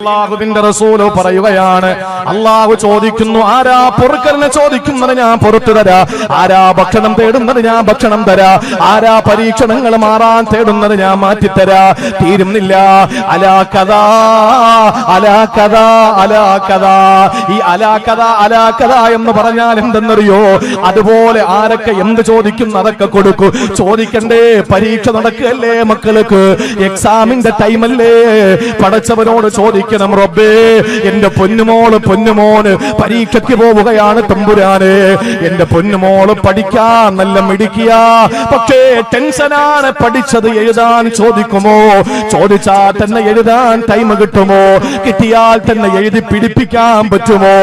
അല്ലാഹുവിന്റെ റസൂൽ പറയുകയാണ്, അല്ലാഹു ചോദിക്കുന്നു, ആരാ പൊറുക്കലിനെ ചോദിക്കുന്നത് ഞാൻ പുറത്തു തരാ, ആരാ ഭക്ഷണം തേടുന്നത് ഞാൻ ഭക്ഷണം തരാ, ആരാ പരീക്ഷണങ്ങൾ മാറാൻ തേടുന്നത് ഞാൻ മാറ്റിത്തരാ. തീരുന്നില്ല. അലാ കഥാ അലാ കഥാ അലാ കഥാ. ഈ അലാ കഥാ അലാ കഥാ എന്ന് പറഞ്ഞാൽ എന്തെന്നറിയോ? അതുപോലെ ആരൊക്കെ എന്ത് ചോദിക്കും അതൊക്കെ കൊടുക്കും. ചോദിക്കണ്ടേ? പരീക്ഷ നടക്കുകയല്ലേ മക്കൾക്ക്, എക്സാമിന്റെ ടൈമല്ലേ? പടച്ചവനോട് ചോദിക്കും, റബ്ബേ എന്റെ പൊന്നുമോള് പൊന്നുമോന് പരീക്ഷയ്ക്ക് പോവുകയാണ് തമ്പുരാനെ, എന്റെ പൊന്നുമോള് പഠിക്കാൻ നല്ല മിടിക്കുക, പക്ഷേ ടെൻഷനാണ്, പഠിച്ചത് എഴുതാൻ ചോദിക്കുമോ? ചോദിച്ചാൽ തന്നെ എഴുതാൻ ടൈം കിട്ടുമോ? കിട്ടിയാൽ തന്നെ എഴുതി പിടിപ്പിക്കാൻ പറ്റുമോ?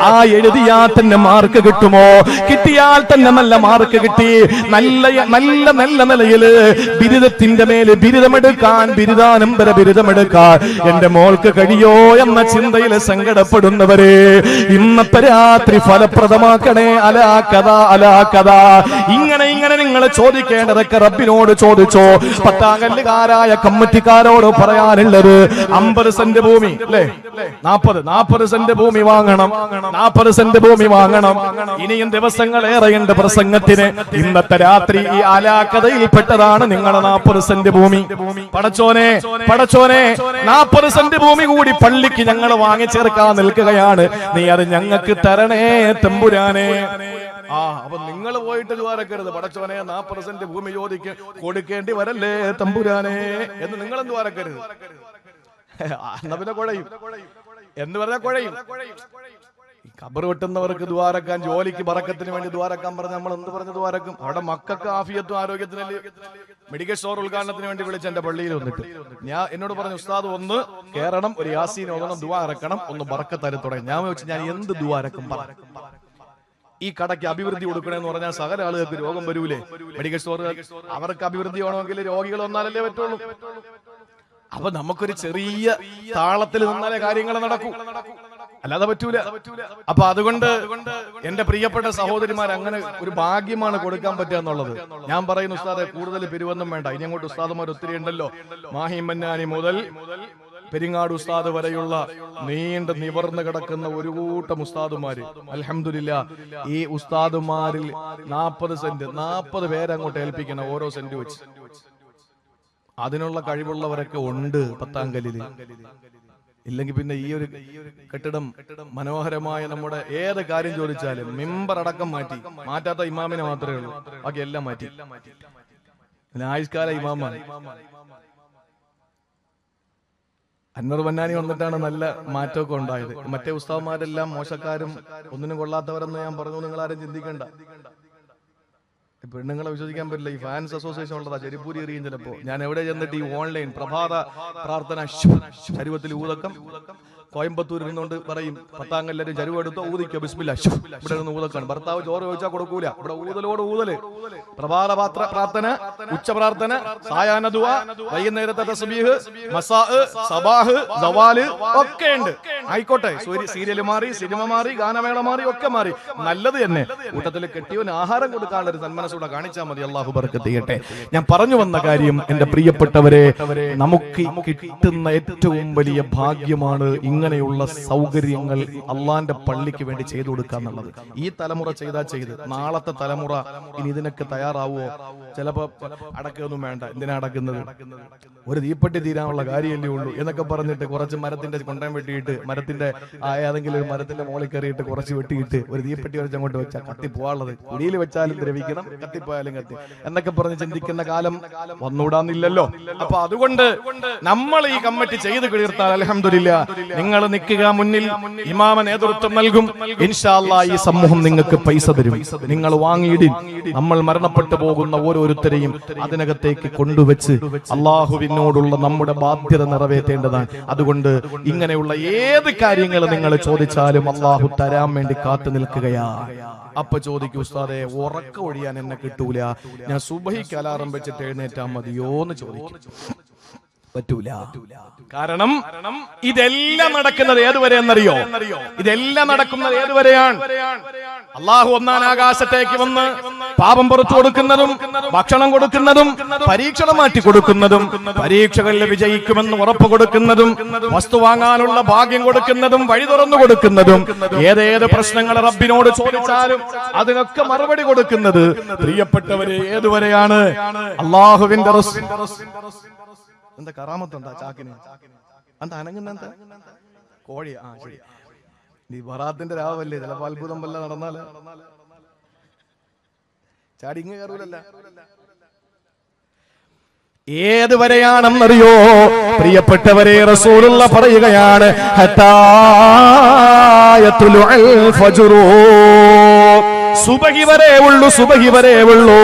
ആ എഴുതിയാൽ തന്നെ മാർക്ക് കിട്ടുമോ? കിട്ടിയാൽ തന്നെ നല്ല മാർക്ക് കിട്ടി നല്ല നല്ല നല്ല നിലയില് ബിരുദത്തിന്റെ മേല് ബിരുദമെടുക്കാൻ, ബിരുദാനന്തര ബിരുദമെടുക്കാൻ എന്റെ മോൾക്ക് കഴിയോ എന്ന ചിന്തയിൽ സങ്കടപ്പെടുന്നവരെ ഇന്നത്തെ രാത്രി ഫലപ്രദമാക്കണേ. അലാ കഥാ അലാ കഥാ. ഇങ്ങനെ ഇങ്ങനെ നിങ്ങൾ ചോദിക്കേണ്ടതൊക്കെ റബ്ബിനോട് ചോദിച്ചോ. പത്താങ്കല്ലുകാരായ കമ്മിറ്റിക്കാരോട് പറയാനുള്ളത് 50 സെന്റ് ഭൂമി അല്ലേ, 40 സെന്റ് ഭൂമി വാങ്ങണം, 40 സെന്റ് ഭൂമി വാങ്ങണം. ഇനിയും ദിവസങ്ങൾ ഏറെയുണ്ട് പ്രസംഗത്തിന്. ഇന്നത്തെ രാത്രി ഈ അലാക്കഥയിൽ പെട്ടതാണ് നിങ്ങളെ 40 സെന്റ് ഭൂമി. പടച്ചോനെ പടച്ചോനെ 40 സെന്റ് ഭൂമി കൂടി പള്ളിക്ക് ഞങ്ങൾ വാങ്ങിച്ചേർക്കാൻ നിൽക്കുകയാണ്, നീ അത് ഞങ്ങൾക്ക് തരണേ തമ്പുരാനെ. അപ്പൊ നിങ്ങൾ പോയിട്ട് ദ്വാരക്കരുത്, പടച്ചോനെ 40 സെന്റ് ഭൂമി കൊടുക്കേണ്ടി വരല്ലേ തമ്പുരാനെ എന്ന് നിങ്ങൾ എന്ത് ദ്വാരക്കരുത്. എന്നാ പിന്നെ കുഴയും എന്ന് പറഞ്ഞാൽ കുഴയും. ഖബർ വെട്ടുന്നവർക്ക് ദ്വാരക്കാൻ, ജോലിക്ക് ബറക്കത്തിന് വേണ്ടി ദ്വാരക്കാൻ പറഞ്ഞ നമ്മൾ എന്ത് പറഞ്ഞ് ദ്വാരക്കും? അവിടെ മക്കൾക്ക് ആഫിയത്തും ആരോഗ്യത്തിനല്ലേ. മെഡിക്കൽ സ്റ്റോർ ഉദ്ഘാടനത്തിന് വേണ്ടി വിളിച്ച് എന്റെ പള്ളിയിൽ വന്നിട്ട് എന്നോട് പറഞ്ഞു, ഉസ്താദ് ഒന്ന് കേറണം, ഒരു യാസീൻ ഓതണം, ദുആ ഇറക്കണം, ഒന്ന് ബറക്കത്ത് തുടങ്ങി. ഞാൻ വെച്ച് ഞാൻ എന്ത് ദുആ ഇറക്കും? ഈ കടയ്ക്ക് അഭിവൃദ്ധി കൊടുക്കണമെന്ന് പറഞ്ഞാൽ സകല ആളുകൾക്ക് രോഗം വരൂലേ? മെഡിക്കൽ സ്റ്റോർ അവർക്ക് അഭിവൃദ്ധി വേണമെങ്കിൽ രോഗികൾ വന്നാലല്ലേ പറ്റുള്ളൂ. അപ്പൊ നമുക്കൊരു ചെറിയ താളത്തിൽ നിന്നാലേ കാര്യങ്ങൾ നടക്കൂ, അല്ലാതെ പറ്റൂല. അപ്പൊ അതുകൊണ്ട് എന്റെ പ്രിയപ്പെട്ട സഹോദരിമാർ, അങ്ങനെ ഒരു ഭാഗ്യമാണ് കൊടുക്കാൻ പറ്റുക എന്നുള്ളത്. ഞാൻ പറയുന്നു ഉസ്താദെ, കൂടുതൽ പിരിവൊന്നും വേണ്ട. ഇനി അങ്ങോട്ട് ഉസ്താദുമാർ ഒത്തിരി ഉണ്ടല്ലോ. മാഹി മന്നാനി മുതൽ പെരിങ്ങാട് ഉസ്താദ് വരെയുള്ള നീണ്ട നിവർന്ന് കിടക്കുന്ന ഒരു കൂട്ടം ഉസ്താദുമാര്, അൽഹംദുലില്ലാ. ഈ ഉസ്താദുമാരിൽ 40 സെന്റ് 40 പേരെ അങ്ങോട്ട് ഏൽപ്പിക്കണം, ഓരോ സെന്റ് വെച്ച്. അതിനുള്ള കഴിവുള്ളവരൊക്കെ ഉണ്ട് പത്താങ്കല്ലില്. ഇല്ലെങ്കിൽ പിന്നെ ഈ ഒരു കെട്ടിടം മനോഹരമായ നമ്മുടെ ഏത് കാര്യം ചോദിച്ചാലും മിമ്പർ അടക്കം മാറ്റാത്ത ഇമാമിനെ മാത്രമേ ഉള്ളൂ, ബാക്കി എല്ലാം മാറ്റി. ആയുഷ്കാല ഇമാമാണ്. അൻവർ മന്നാനി വന്നിട്ടാണ് നല്ല മാറ്റമൊക്കെ ഉണ്ടായത്. മറ്റേ ഉസ്താദന്മാരെല്ലാം മോശക്കാരും ഒന്നിനും കൊള്ളാത്തവരെന്ന് ഞാൻ പറഞ്ഞു. നിങ്ങളാരും ചിന്തിക്കണ്ട. പെണ്ണുങ്ങളെ വിശ്വസിക്കാൻ പറ്റില്ല. ഈ ഫാൻസ് അസോസിയേഷൻ ഉള്ളതാ, ചെരിപ്പൂരി എറിയും ചിലപ്പോ. ഞാൻ എവിടെ ചെന്നിട്ട് ഈ ഓൺലൈൻ പ്രഭാത പ്രാർത്ഥന ചരുവത്തിൽ ഊതക്കം, കോയമ്പത്തൂരിൽ നിന്നുകൊണ്ട് പറയും, പത്താങ്കല്ലാരും ചരുവെടുത്തോ ഊതിക്കോ ബിസ്മില്ലാ, ഇവിടെ നിന്ന് ഊതക്കാണ്. ഭർത്താവ് ചോറ് ചോദിച്ചാൽ കൊടുക്കൂല, ഇവിടെ ഊതലോട് ഊതല്. പ്രഭാത പ്രാർത്ഥന, ഉച്ച പ്രാർത്ഥന, സായാഹ്ന ദുആ, വൈകുന്നേരത്തെ തസ്ബീഹ്, മസാ, സബാഹ്, സവാല് ഒക്കെ ഉണ്ട്. ആയിക്കോട്ടെ, സീരിയൽ മാറി, സിനിമ മാറി, ഗാനമേള മാറി, ഒക്കെ മാറി, നല്ലത് തന്നെ. കൂട്ടത്തിൽ കെട്ടിയവന് ആഹാരം കൊടുക്കാനുള്ള ഒരു സന്മനസ്സൂടെ കാണിച്ചാൽ മതി. അള്ളാഹു ബർക്കത്ത് ചെയ്യട്ടെ. ഞാൻ പറഞ്ഞു വന്ന കാര്യം, എന്റെ പ്രിയപ്പെട്ടവരെ, നമുക്ക് കിട്ടുന്ന ഏറ്റവും വലിയ ഭാഗ്യമാണ് ഇങ്ങനെയുള്ള സൗകര്യങ്ങൾ അള്ളാന്റെ പള്ളിക്ക് വേണ്ടി ചെയ്തു കൊടുക്കുക എന്നുള്ളത്. ഈ തലമുറ ചെയ്താൽ ചെയ്ത്, നാളത്തെ തലമുറ ഇനി ഇതിനൊക്കെ തയ്യാറാവോ? ചിലപ്പോ അടക്കൊന്നും വേണ്ട, എന്തിനാ അടക്കുന്നത്? ഒരു തീപ്പെട്ടി തീരാനുള്ള കാര്യമല്ലേ ഉള്ളൂ എന്നൊക്കെ പറഞ്ഞിട്ട് കുറച്ച് മരത്തിന്റെ കൊണ്ടം വെട്ടിയിട്ട്, മരത്തിന്റെ ഏതെങ്കിലും ഒരു മരത്തിന്റെ മുകളിൽ കയറിയിട്ട് കുറച്ച് വെട്ടിയിട്ട് ഒരു തീപ്പെട്ടി വരച്ച് അങ്ങോട്ട് വെച്ചാൽ കത്തിപ്പോവാനുള്ളത്. കുടിയിൽ വെച്ചാലും ദ്രവിക്കണം, കത്തിപ്പോയാലും കത്തി എന്നൊക്കെ പറഞ്ഞ് ചിന്തിക്കുന്ന കാലം വന്നുകൂടാന്നില്ലല്ലോ. അപ്പൊ അതുകൊണ്ട് നമ്മൾ ഈ കമ്മിറ്റി ചെയ്ത് തീർത്താൽ അൽഹംദുലില്ലാ, നിങ്ങൾ നിൽക്കുക മുന്നിൽ, ഇമാമ നേതൃത്വം നൽകും. ഇൻഷാ അല്ലാഹ് ഈ സമൂഹം നിങ്ങൾക്ക് പൈസ തരും, നിങ്ങൾ വാങ്ങിയിടിൻ. നമ്മൾ മരണപ്പെട്ടു പോകുന്ന ഓരോരുത്തരെയും അതിനകത്തേക്ക് കൊണ്ടുവച്ച് അള്ളാഹുവിനോടുള്ള നമ്മുടെ ബാധ്യത നിറവേറ്റേണ്ടതാണ്. അതുകൊണ്ട് ഇങ്ങനെയുള്ള ഏത് കാര്യങ്ങൾ നിങ്ങൾ ചോദിച്ചാലും അള്ളാഹു തരാൻ വേണ്ടി കാത്തു നിൽക്കുകയാ. അപ്പൊ ചോദിക്കൂ, ഉസ്താദെ ഉറക്ക ഒഴിയാൻ എന്നെ കിട്ടൂല, ഞാൻ സുബഹിക്ക് അലാറം വെച്ചിട്ട് എഴുന്നേറ്റാ മതിയോ എന്ന് ചോദിക്കും. പറ്റൂല. കാരണം ഇതെല്ലാം നടക്കുന്നത് ഏതുവരെ എന്നറിയോ? ഇതെല്ലാം നടക്കുന്നത് ഏതുവരെയാണ്? അള്ളാഹു ഒന്നാം ആകാശത്തേക്ക് വന്ന് പാപം പുറത്തു കൊടുക്കുന്നതും ഭക്ഷണം കൊടുക്കുന്നതും പരീക്ഷണം മാറ്റി കൊടുക്കുന്നതും പരീക്ഷകളിൽ വിജയിക്കുമെന്ന് ഉറപ്പ് കൊടുക്കുന്നതും വസ്തു വാങ്ങാനുള്ള ഭാഗ്യം കൊടുക്കുന്നതും വഴി തുറന്നു കൊടുക്കുന്നതും ഏതേത് പ്രശ്നങ്ങൾ റബ്ബിനോട് ചോദിച്ചാലും അതിനൊക്കെ മറുപടി കൊടുക്കുന്നത് പ്രിയപ്പെട്ടവരെ ഏതുവരെയാണ്? അല്ലാഹുവിന്റെ എന്താ കറാമത്തുണ്ടാ ചാക്കിന് എന്താ അനങ്ങുന്ന എന്താ കോഴി? ആ ശരി, നീ ബറാത്തിന്റെ രാവല്ലേ, ചിലപ്പോ അത്ഭുതം വല്ല നടന്നാല് ചാടി ഇങ്ങ് കയറൂലല്ല. ഏതുവരെയാണെന്നറിയോ പ്രിയപ്പെട്ടവരെ? റസൂലുള്ള പറയുകയാണ് ഹത്താ യത്ലുഅൽ ഫജ്റു, സുബഹി വരെ ഉള്ളൂ, സുബഹി വരെ ഉള്ളൂ.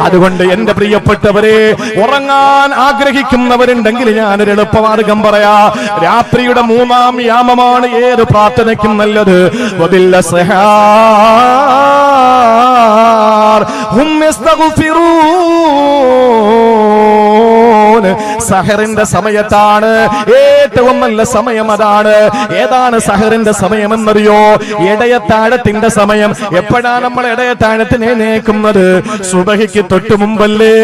അതുകൊണ്ട് എന്റെ പ്രിയപ്പെട്ടവരെ, ഉറങ്ങാൻ ആഗ്രഹിക്കുന്നവരുണ്ടെങ്കിൽ ഞാനൊരു എളുപ്പമാർഗം പറയാ. രാത്രിയുടെ 3-ാം യാമമാണ് ഏത് പ്രാർത്ഥനയ്ക്കും നല്ലത്. വബിൽ അസ്ഹാർ ഹും യസ്തഗ്ഫിറൂൻ, സഹറിന്റെ സമയത്താണ് ഏറ്റവും നല്ല സമയം. അതാണ് ഏതാണ് സഹറിന്റെ സമയം എന്നറിയോ? ഇടയത്താഴത്തിന്റെ സമയം. എപ്പോഴാണ് നമ്മൾ ഇടയത്താഴത്തിന് എഴുന്നേൽക്കുന്നത്? സുബഹിക്ക് തൊട്ടു മുമ്പല്ലേ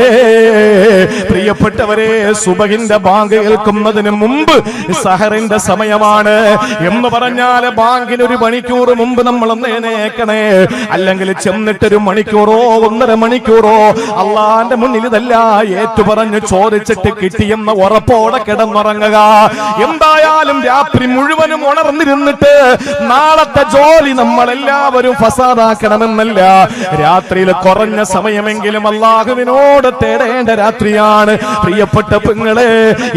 പ്രിയപ്പെട്ടവരെ? സുബഹിന്റെ ബാങ്ക് കേൾക്കുന്നതിന് മുമ്പ് സഹറിന്റെ സമയമാണ് എന്ന് പറഞ്ഞാൽ ബാങ്കിന് 1 മണിക്കൂർ മുമ്പ് നമ്മൾ ഒന്ന് എഴുന്നേൽക്കണേ. അല്ലെങ്കിൽ ചെന്നിട്ടൊരു മണിക്കൂറോ 1.5 മണിക്കൂറോ അള്ളാന്റെ മുന്നിൽ ഇതല്ല ഏറ്റുപറഞ്ഞ് ചോദിച്ചിട്ട് കിട്ടിയെന്ന ഉറപ്പോടെ കിടന്നുറങ്ങുക. എന്തായാലും രാത്രി മുഴുവനും ഉണർന്നിരുന്നിട്ട് നാളത്തെ ജോലി നമ്മളെല്ലാവരും ഫസാദാക്കണമെന്നല്ല. രാത്രിയിൽ കുറഞ്ഞ സമയമെങ്കിലും അള്ളാഹുവിനോട് തേടേണ്ട രാത്രിയാണ്. പ്രിയപ്പെട്ട പെങ്ങളെ,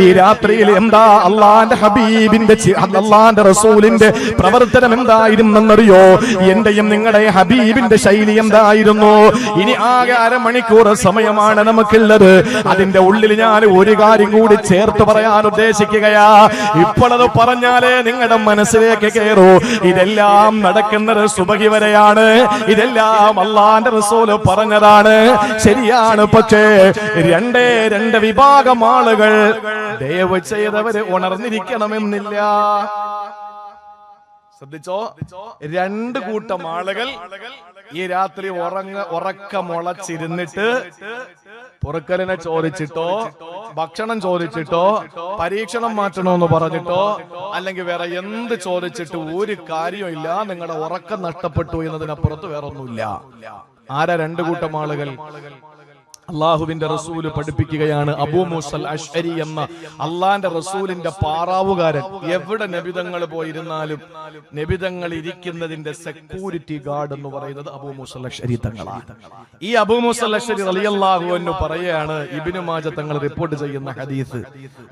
ഈ രാത്രിയിൽ എന്താ അള്ളാന്റെ ഹബീബിന്റെ അള്ളാന്റെ റസൂലിന്റെ പ്രവർത്തനം എന്തായിരുന്നെന്നറിയോ? എന്റെയും നിങ്ങളുടെ ഹബീബിന്റെ ശൈലി എന്തായിരുന്നു? ഇനി ആകെ 1/2 മണിക്കൂർ സമയമാണ് നമുക്കുള്ളത്. അതിന്റെ ഉള്ളിൽ ഞാൻ ഒരു കാര്യം കൂടി ചേർത്ത് പറയാൻ ഉദ്ദേശിക്കുകയാ. ഇപ്പോഴത് പറഞ്ഞാലേ നിങ്ങളുടെ മനസ്സിലേക്ക് കയറൂ. ഇതെല്ലാം നടക്കുന്നത് സുബഹി വരെയാണ്. ഇതെല്ലാം അല്ലാഹുവിന്റെ റസൂൽ പറഞ്ഞതാണ്, ശരിയാണ്. പക്ഷേ 2 വിഭാഗം ആളുകൾ ദയവ് ചെയ്തവര് ഉണർന്നിരിക്കണമെന്നില്ല. ശ്രദ്ധിച്ചോ, 2 കൂട്ടം ആളുകൾ ഈ രാത്രി ഉറക്കമുളച്ചിരുന്നിട്ട് പൊറുക്കലിനെ ചോദിച്ചിട്ടോ ഭക്ഷണം ചോദിച്ചിട്ടോ പരീക്ഷണം മാറ്റണമെന്ന് പറഞ്ഞിട്ടോ അല്ലെങ്കിൽ വേറെ എന്ത് ചോദിച്ചിട്ട് ഒരു കാര്യമില്ല, നിങ്ങളുടെ ഉറക്കം നഷ്ടപ്പെട്ടു എന്നതിനപ്പുറത്ത് വേറൊന്നുമില്ല. ആരാ 2 കൂട്ടം ആളുകൾ? അള്ളാഹുവിന്റെ റസൂല് പഠിപ്പിക്കുകയാണ്. അബൂ മൂസൽ അശ്അരി എന്ന അള്ളാന്റെ റസൂലിന്റെ പാറാവുകാരൻ. എവിടെ നബിതങ്ങൾ പോയിരുന്നാലും നബിതങ്ങൾ ഇരിക്കുന്നതിന്റെ സെക്യൂരിറ്റി ഗാർഡ് എന്ന് പറയുന്നത് അബൂ മൂസൽ അശ്അരി തങ്ങളാണ്. ഈ അബൂ മൂസൽ അശ്അരി റളിയല്ലാഹു അൻഹു പറയാണ്, ഇബ്നു മാജ തങ്ങൾ റിപ്പോർട്ട് ചെയ്യുന്ന ഹദീസ്,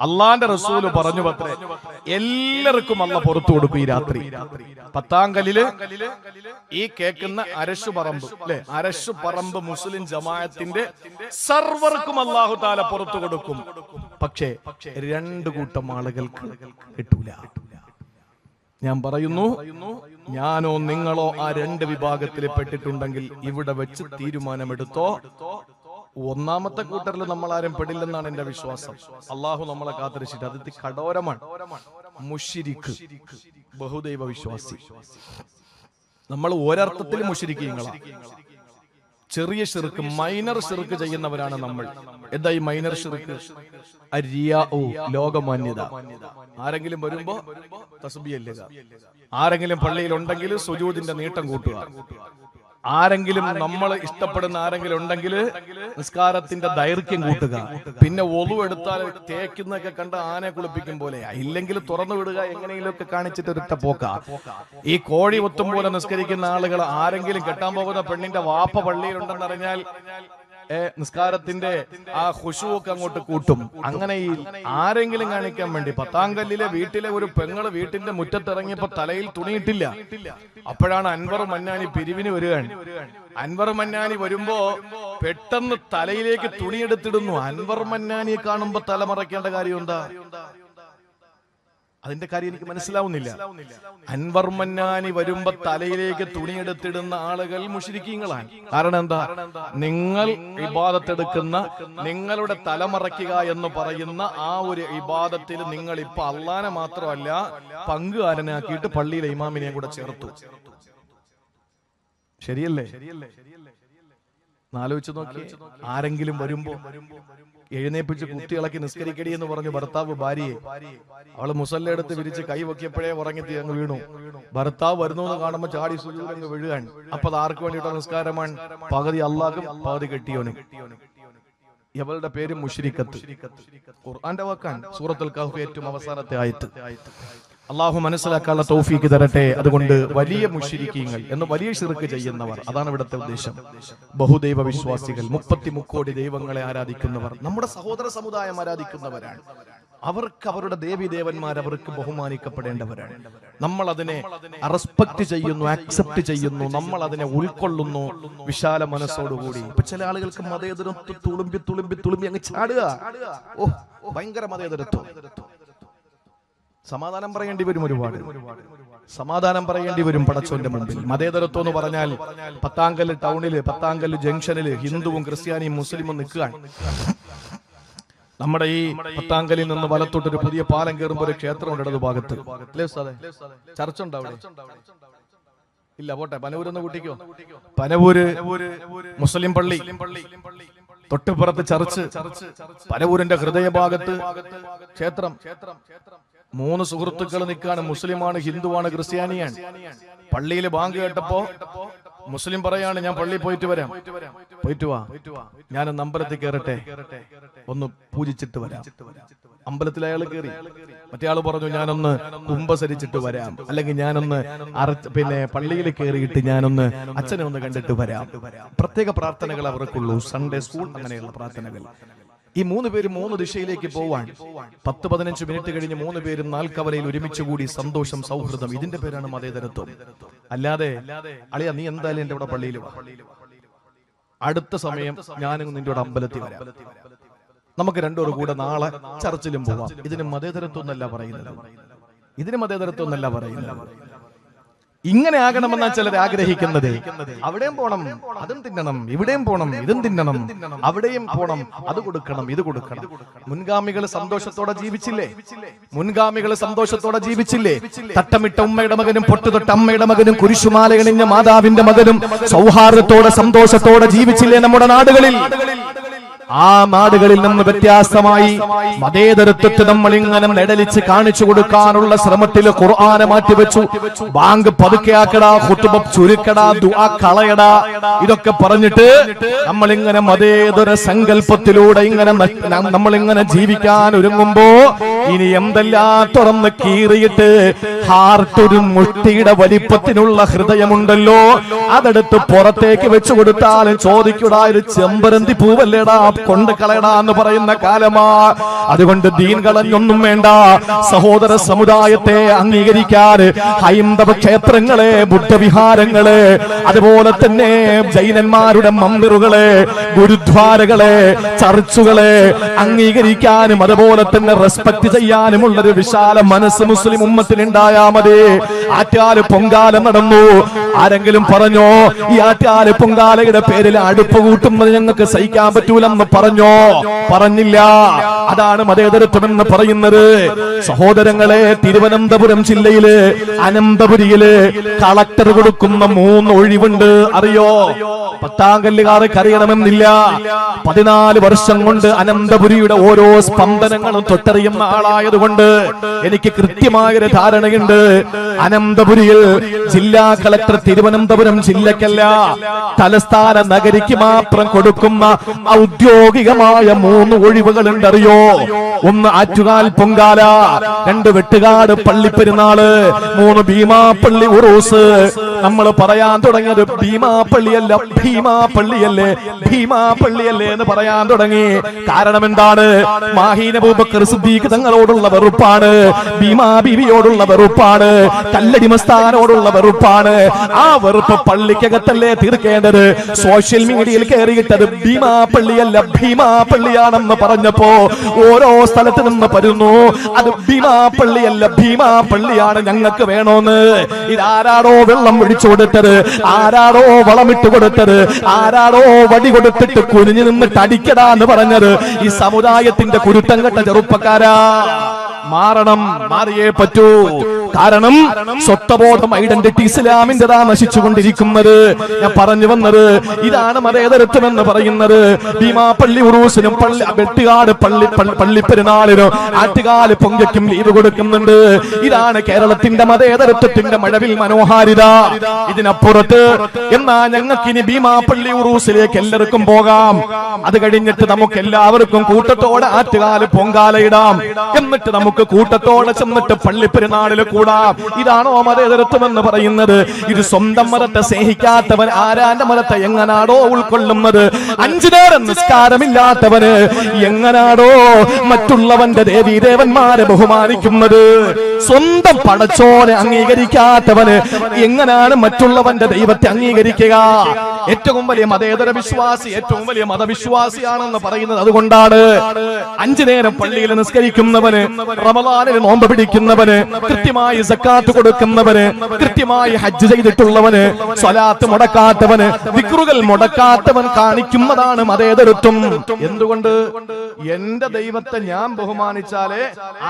അള്ളാന്റെ റസൂല് പറഞ്ഞു പത്രേ, എല്ലാവർക്കും അള്ളാഹ് പുറത്തു കൊടുക്കും ഈ രാത്രി. 10-ാം കല്ലില് ഈ കേൾക്കുന്ന അരശുപറമ്പ് അല്ലെ, അരശുപറമ്പ് മുസ്ലിം ജമാഅത്തിന്റെ സർവർക്കും അല്ലാഹു തആല പുറത്തു കൊടുക്കും. പക്ഷേ 2 കൂട്ടം ആളുകൾക്ക് കിട്ടൂല. ഞാൻ പറയുന്നു, ഞാനോ നിങ്ങളോ ആ 2 വിഭാഗത്തിൽ പെട്ടിട്ടുണ്ടെങ്കിൽ ഇവിടെ വെച്ച് തീരുമാനമെടുത്തോ. 1-ാമത്തെ കൂട്ടരിൽ നമ്മൾ ആരും പെടില്ലെന്നാണ് എന്റെ വിശ്വാസം. അള്ളാഹു നമ്മളെ കാത്തിരിച്ചിട്ട് അത് കഠോരമാണ്. മുശ്രിക്ക്, ബഹുദൈവ വിശ്വാസി. നമ്മൾ ഒരർത്ഥത്തിൽ മുശ്രിക്കീങ്ങളാണ്. ചെറിയ ശിർക്ക്, മൈനർ ശിർക്ക് ചെയ്യുന്നവരാണ് നമ്മൾ. എന്താ ഈ മൈനർ ശിർക്ക്? അരിയാഉ, ലോകമാന്യത. ആരെങ്കിലും വരുമ്പോ തസ്ബീഹ് ചൊല്ലുക, ആരെങ്കിലും പള്ളിയിൽ ഉണ്ടെങ്കിൽ സുജൂദിന്റെ നീട്ടം കൂട്ടുക, ആരെങ്കിലും നമ്മൾ ഇഷ്ടപ്പെടുന്ന ആരെങ്കിലും ഉണ്ടെങ്കിൽ നിസ്കാരത്തിന്റെ ദൈർഘ്യം കൂട്ടുക, പിന്നെ ഒളു എടുത്താൽ തേക്കുന്നൊക്കെ കണ്ട് ആനെ കുളിപ്പിക്കും പോലെ, ഇല്ലെങ്കിൽ തുറന്നു വിടുക, എങ്ങനെയെങ്കിലുമൊക്കെ കാണിച്ചിട്ട് ഒരിട്ട പോക്ക. ഈ കോഴി ഒത്തും പോലെ നിസ്കരിക്കുന്ന ആളുകൾ, ആരെങ്കിലും കെട്ടാൻ പോകുന്ന പെണ്ണിന്റെ വാപ്പ പള്ളിയിലുണ്ടെന്നറിഞ്ഞാൽ നിസ്കാരത്തിന്റെ ആ ഖുശൂഅൊക്കെ അങ്ങോട്ട് കൂട്ടും. അങ്ങനെ ഈ ആരെങ്കിലും കാണിക്കാൻ വേണ്ടി 10-ാം കല്ലിലെ വീട്ടിലെ ഒരു പെങ്ങള് വീട്ടിന്റെ മുറ്റത്തിറങ്ങിയപ്പോ തലയിൽ തുണിയിട്ടില്ല. അപ്പോഴാണ് അൻവർ മന്നാനി പിരിവിന് വരികയാണ്. അൻവർ മന്നാനി വരുമ്പോ പെട്ടെന്ന് തലയിലേക്ക് തുണിയെടുത്തിടുന്നു. അൻവർ മന്നാനിയെ കാണുമ്പോ തല മറയ്ക്കേണ്ട കാര്യം എന്താ? അതിന്റെ കാര്യം എനിക്ക് മനസ്സിലാവുന്നില്ല. അൻവർ മന്നാനി വരുമ്പോ തലയിലേക്ക് തുണിയെടുത്തിടുന്ന ആളുകൾ മുശ്രിക്കീങ്ങളാണ്. കാരണം എന്താ? നിങ്ങൾ ഇബാദത്തെടുക്കുന്ന, നിങ്ങളുടെ തലമറയ്ക്കുക എന്ന് പറയുന്ന ആ ഒരു ഇബാദത്തിൽ നിങ്ങൾ ഇപ്പൊ അള്ളാനെ മാത്രമല്ല പങ്കുകാരനാക്കിയിട്ട് പള്ളിയിലെ ഇമാമിനെയും കൂടെ ചേർത്തു. ശരിയല്ലേ? ആലോചിച്ച് നോക്കി. ആരെങ്കിലും വരുമ്പോ എഴുന്നേപ്പിച്ച് കുട്ടികളൊക്കെ നിസ്കരിക്കടി എന്ന് പറഞ്ഞു ഭർത്താവ് ഭാര്യയെ. അവള് മുസല്ലയെടുത്ത് വിരിച്ച് കൈ വെക്കിയപ്പോഴേ ഉറങ്ങി അങ്ങ് വീണു. ഭർത്താവ് വരുന്നു എന്ന് കാണുമ്പോ ചാടി സുജൂദങ്ങ് വീഴുകയാണ്. അപ്പൊ അത് ആർക്ക് വേണ്ടിയിട്ടുള്ള നിസ്കാരമാണ്? പകുതി അള്ളാഹും പകുതി കെട്ടിയോനും. ഇവളുടെ പേര് മുശ്രിക്കത്ത്. ഖുർആന്റെ വാക്കാണ്. സൂറത്തുൽ കഹ്ഫ് ഏറ്റവും അവസാനത്തെ ആയത്ത്. അള്ളാഹു മനസ്സിലാക്കാനുള്ള തൗഫീക്ക് തരട്ടെ. അതുകൊണ്ട് വലിയ മുശ്രിക്കീങ്ങൾ എന്ന് വലിയ ശിർക്ക് ചെയ്യുന്നവർ, അതാണ് ഇവിടുത്തെ ഉദ്ദേശം. ബഹുദൈവ വിശ്വാസികൾ, 33 കോടി ദൈവങ്ങളെ ആരാധിക്കുന്നവർ, നമ്മുടെ സഹോദര സമുദായം ആരാധിക്കുന്നവരാണ്. അവർക്ക് അവരുടെ ദേവീദേവന്മാർ അവർക്ക് ബഹുമാനിക്കപ്പെടേണ്ടവരാണ്. നമ്മൾ അതിനെ റെസ്പെക്ട് ചെയ്യുന്നു, ആക്സെപ്റ്റ് ചെയ്യുന്നു, നമ്മൾ അതിനെ ഉൾക്കൊള്ളുന്നു വിശാല മനസ്സോടുകൂടി. ഇപ്പൊ ചില ആളുകൾക്ക് മതേതരത്വം തുളുമ്പി തുളുമ്പി തുളുമ്പി അങ്ങ് ചാടുക. ഓ, ഭയങ്കര മതേതരത്വം. സമാധാനം പറയേണ്ടി വരും, ഒരുപാട് സമാധാനം പറയേണ്ടി വരും പടച്ചോന്റെ മുമ്പിൽ. മതേതരത്വം എന്ന് പറഞ്ഞാൽ പത്താങ്കല്ല് ടൗണില്, പത്താങ്കല്ല് ജംഗ്ഷനില് ഹിന്ദുവും ക്രിസ്ത്യാനിയും മുസ്ലിമും നിൽക്കുകയാണ്. നമ്മുടെ ഈ പത്താങ്കലിൽ നിന്ന് വലത്തോട്ടൊരു പുതിയ പാലം കയറുമ്പോൾ ഒരു ക്ഷേത്രമുണ്ട് ഇടതു ഭാഗത്ത്. ചർച്ച ഉണ്ടോ അവിടെ? ഇല്ല, പോട്ടെ. പനവൂരൊന്ന് കൂട്ടിക്കോ. പനവൂര് മുസ്ലിം പള്ളി, തൊട്ടുപുറത്ത് ചർച്ച്, പനവൂരിന്റെ ഹൃദയഭാഗത്ത് ക്ഷേത്രം. 3 സുഹൃത്തുക്കൾ നിൽക്കാണ്. മുസ്ലിമാണ്, ഹിന്ദുവാണ്, ക്രിസ്ത്യാനിയാണ്. പള്ളിയിൽ ബാങ്ക് കേട്ടപ്പോ മുസ്ലിം പറയാണ്, ഞാൻ പള്ളിയിൽ പോയിട്ട് വരാം. പോയിട്ട് വാ, ഞാനൊന്ന് അമ്പലത്തിൽ കയറട്ടെ, ഒന്ന് പൂജിച്ചിട്ട് വരാം. അമ്പലത്തിൽ അയാൾ കയറി. മറ്റേ ആള് പറഞ്ഞു, ഞാനൊന്ന് കുമ്പസരിച്ചിട്ട് വരാം, അല്ലെങ്കിൽ ഞാനൊന്ന് പള്ളിയിൽ കയറിയിട്ട് ഞാനൊന്ന് അച്ഛനെ ഒന്ന് കണ്ടിട്ട് വരാം. പ്രത്യേക പ്രാർത്ഥനകൾ അവർക്കുള്ളൂ, സൺഡേ സ്കൂൾ, അങ്ങനെയുള്ള പ്രാർത്ഥനകൾ. ഈ 3 പേരും 3 ദിശയിലേക്ക് പോവാൻ 10-15 മിനിറ്റ് കഴിഞ്ഞ് 3 പേരും നാൽക്കവലയിൽ ഒരുമിച്ച് കൂടി സന്തോഷം, സൗഹൃദം. ഇതിന്റെ പേരാണ് മതേതരത്വം. അല്ലാതെ അളിയ നീ എന്തായാലും എന്റെ ഇവിടെ പള്ളിയിൽ വാ, അടുത്ത സമയം ഞാനും നിന്റെ കൂടെ അമ്പലത്തിൽ വരാം, നമുക്ക് രണ്ടോട് കൂടെ നാളെ ചർച്ചിലും പോവാം. ഇതിന് മതേതരത്വം എന്നല്ല പറയുന്നത്. ഇതിന് മതേതരത്വം എന്നല്ല പറയുന്നത്. ഇങ്ങനെ ആകണമെന്നാണ് ചിലർ ആഗ്രഹിക്കുന്നത്. അവിടെയും പോണം, അതും തിന്നണം, ഇവിടെയും പോണം, ഇതും തിന്നണം, അവിടെയും പോണം, അത് കൊടുക്കണം, ഇത് കൊടുക്കണം. മുൻഗാമികൾ സന്തോഷത്തോടെ ജീവിച്ചില്ലേ? മുൻഗാമികൾ സന്തോഷത്തോടെ ജീവിച്ചില്ലേ? തട്ടമിട്ട ഉമ്മയുടെ മകനും പൊട്ടുതൊട്ട അമ്മയുടെ മകനും കുരിശുമാലയണിഞ്ഞ മാതാവിന്റെ മകനും സൗഹാർദ്ദത്തോടെ സന്തോഷത്തോടെ ജീവിച്ചില്ലേ നമ്മുടെ നാടുകളിൽ? ആ നാടുകളിൽ നിന്ന് വ്യത്യാസമായി മതേതരത്വത്തെ നമ്മൾ ഇങ്ങനെ നെടലിച്ച് കാണിച്ചു കൊടുക്കാനുള്ള ശ്രമത്തിൽ ഖുർആനെ മാറ്റിവെച്ചു. ബാങ്ക് പതുക്കെയാക്കടാ, ഖുതുബ ചുരുക്കടാ, ദുആ കളയടാ, ഇതൊക്കെ പറഞ്ഞിട്ട് നമ്മളിങ്ങനെ മതേതര സങ്കല്പത്തിലൂടെ ഇങ്ങനെ നമ്മളിങ്ങനെ ജീവിക്കാൻ ഒരുങ്ങുമ്പോ ഇനി എന്തെല്ലാം തുറന്ന് കീറിയിട്ട് ഹാർട്ട് ഒരു മുഷ്ടിയുടെ വലിപ്പത്തിനുള്ള ഹൃദയമുണ്ടല്ലോ, അതെടുത്ത് പുറത്തേക്ക് വെച്ചു കൊടുത്താലും ചോദിക്കൂടാ, ഒരു ചെമ്പരന്തി പൂവല്ലേടാ കൊണ്ട് കളയടാ എന്ന് പറയുന്ന കാലമാ. അതുകൊണ്ട് ദീൻ കളഞ്ഞൊന്നും വേണ്ട. സഹോദര സമുദായത്തെ അംഗീകരിക്കാൻ ഹൈന്ദവ ക്ഷേത്രങ്ങളെ, ബുദ്ധവിഹാരങ്ങള്, അതുപോലെ തന്നെ ജൈനന്മാരുടെ മന്ദിറുകള്, ഗുരുദ്വാരകള്, ചർച്ചുകള് അംഗീകരിക്കാനും അതുപോലെ തന്നെ റെസ്പെക്ട് ചെയ്യാനുമുള്ളൊരു വിശാല മനസ്സ് മുസ്ലിം ഉമ്മത്തിനുണ്ടായാ മതി. ആറ്റാല് പൊങ്കാല നടന്നു. ആരെങ്കിലും പറഞ്ഞോ ഈ ആറ്റാല് പൊങ്കാലയുടെ പേരിൽ അടുപ്പ് കൂട്ടുന്നത് ഞങ്ങൾക്ക് സഹിക്കാൻ പറ്റൂലെന്ന് പറഞ്ഞോ? പറഞ്ഞില്ല. അതാണ് മതേതരത്വം എന്ന് പറയുന്നത്. സഹോദരങ്ങളെ, തിരുവനന്തപുരം ജില്ലയില് അനന്തപുരിയില് കളക്ടർ കൊടുക്കുന്ന 3 ഒഴിവുണ്ട്. അറിയോ? പത്താങ്കല്ലുകാർക്ക് അറിയണമെന്നില്ല. 14 വർഷം കൊണ്ട് അനന്തപുരിയുടെ ഓരോ സ്പന്ദനങ്ങളും തൊട്ടറിയുന്ന ആളായതുകൊണ്ട് എനിക്ക് കൃത്യമായൊരു ധാരണയുണ്ട്. അനന്തപുരിയിൽ ജില്ലാ കളക്ടർ തിരുവനന്തപുരം ജില്ലക്കല്ല, തലസ്ഥാന നഗരിക്ക് മാത്രം കൊടുക്കുന്ന ഔദ്യോഗികമായ 3 ഒഴിവുകളുണ്ട്. അറിയോ? 1 ആറ്റുകാൽ പൊങ്കാല, 2 വെട്ടുകാട് പള്ളിപ്പെരുന്നാള്, 3 ഭീമാപ്പള്ളി ഉറൂസ്. നമ്മൾ പറയാൻ തുടങ്ങിയത് ഭീമാപ്പള്ളിയല്ല, ഭീമാപ്പള്ളിയല്ലേ, ഭീമാപ്പള്ളിയല്ലേ എന്ന് പറയാൻ തുടങ്ങി. കാരണം എന്താണ്? മാഹീൻ അബൂബക്കർ സിദ്ദീഖ് തങ്ങളോടുള്ള വെറുപ്പാണ്, ഭീമാ ബീവിയോടുള്ള വെറുപ്പാണ്, കല്ലടി മസ്താനോടുള്ള വെറുപ്പാണ്. ആ വെറുപ്പ് പള്ളിക്കകത്തല്ലേ തീർക്കേണ്ടത്? സോഷ്യൽ മീഡിയയിൽ കയറിയിട്ടത് ഭീമാപ്പള്ളിയല്ല, ഭീമാപ്പള്ളിയാണെന്ന് പറഞ്ഞപ്പോ ഓരോ സ്ഥലത്ത് നിന്ന് പരുന്നു, അത് ഭീമാപ്പള്ളിയല്ല, ഭീമാപ്പള്ളിയാണ് ഞങ്ങൾക്ക് വേണോന്ന്. ഇതാരാടോ വെള്ളം ഒഴിച്ചു കൊടുത്തത്? ആരാടോ വളമിട്ട് കൊടുത്തത്? ആരാടോ വടി കൊടുത്തിട്ട് കുനിഞ്ഞു നിന്നിട്ട് അടിക്കടാ എന്ന് പറഞ്ഞത്? ഈ സമുദായത്തിന്റെ കുരുത്തം കെട്ട ചെറുപ്പക്കാരാ. മാറണം, മാറിയേ പറ്റൂ. കാരണം സ്വത്വബോധം ഐഡന്റിറ്റി ഇസ്ലാമിന്റെതാ നശിച്ചുകൊണ്ടിരിക്കുന്നത്. ഞാൻ പറഞ്ഞു വന്നത് ഇതാണ് മതേതരത്വം എന്ന് പറയുന്നത്. ഭീമാപള്ളി ഉറൂസിനും വെട്ടുകാട് പള്ളിപ്പെരുന്നാളിനും ആറ്റുകാല് പൊങ്കയ്ക്കും ലീവ് കൊടുക്കുന്നുണ്ട്. ഇതാണ് കേരളത്തിന്റെ മതേതരത്വത്തിന്റെ മഴവിൽ മനോഹാരിത. ഇതിനപ്പുറത്ത് എന്നാ ഞങ്ങൾക്ക് ഇനി ഭീമാപള്ളി ഉറൂസിലേക്ക് എല്ലാവർക്കും പോകാം. അത് കഴിഞ്ഞിട്ട് നമുക്ക് എല്ലാവർക്കും കൂട്ടത്തോടെ ആറ്റുകാല് പൊങ്കാലയിടാം. എന്നിട്ട് നമുക്ക് കൂട്ടത്തോടെ ചെന്നിട്ട് പള്ളിപ്പെരുന്നാളിൽ കൂടാം. ഇതാണോ മതേതരത്വം എന്ന് പറയുന്നത്? ഇത് സ്വന്തം മതത്തെ സ്നേഹിക്കാത്തവൻ ആരാന്റെ മതത്തെ എങ്ങനാടോ ഉൾക്കൊള്ളുന്നത്? 5 നേരം നിസ്കാരമില്ലാത്തവന് എങ്ങനാടോ മറ്റുള്ളവന്റെ ദേവീദേവന്മാരെ ബഹുമാനിക്കുന്നത്? സ്വന്തം പടച്ചോനെ അംഗീകരിക്കാത്തവന് എങ്ങനാണ് മറ്റുള്ളവന്റെ ദൈവത്തെ അംഗീകരിക്കുക? ഏറ്റവും വലിയ മതേതര വിശ്വാസി, ഏറ്റവും വലിയ മതവിശ്വാസിയാണെന്ന് പറയുന്നത് അതുകൊണ്ടാണ്. 5 നേരം പള്ളിയിൽ നിസ്കരിക്കുന്നവന്, റമദാനിൽ നോമ്പ് പിടിക്കുന്നവന്, കൃത്യമായി സക്കാത്ത് കൊടുക്കുന്നവന്, കൃത്യമായി ഹജ്ജ് ചെയ്തിട്ടുള്ളവന്, സ്വലാത്ത് മുടക്കാത്തവന്, ദിക്റുകൾ മുടക്കാത്തവൻ കാണിക്കുന്നതാണ് മതേതരത്വം. എന്തുകൊണ്ട്? എന്റെ ദൈവത്തെ ഞാൻ ബഹുമാനിച്ചാലേ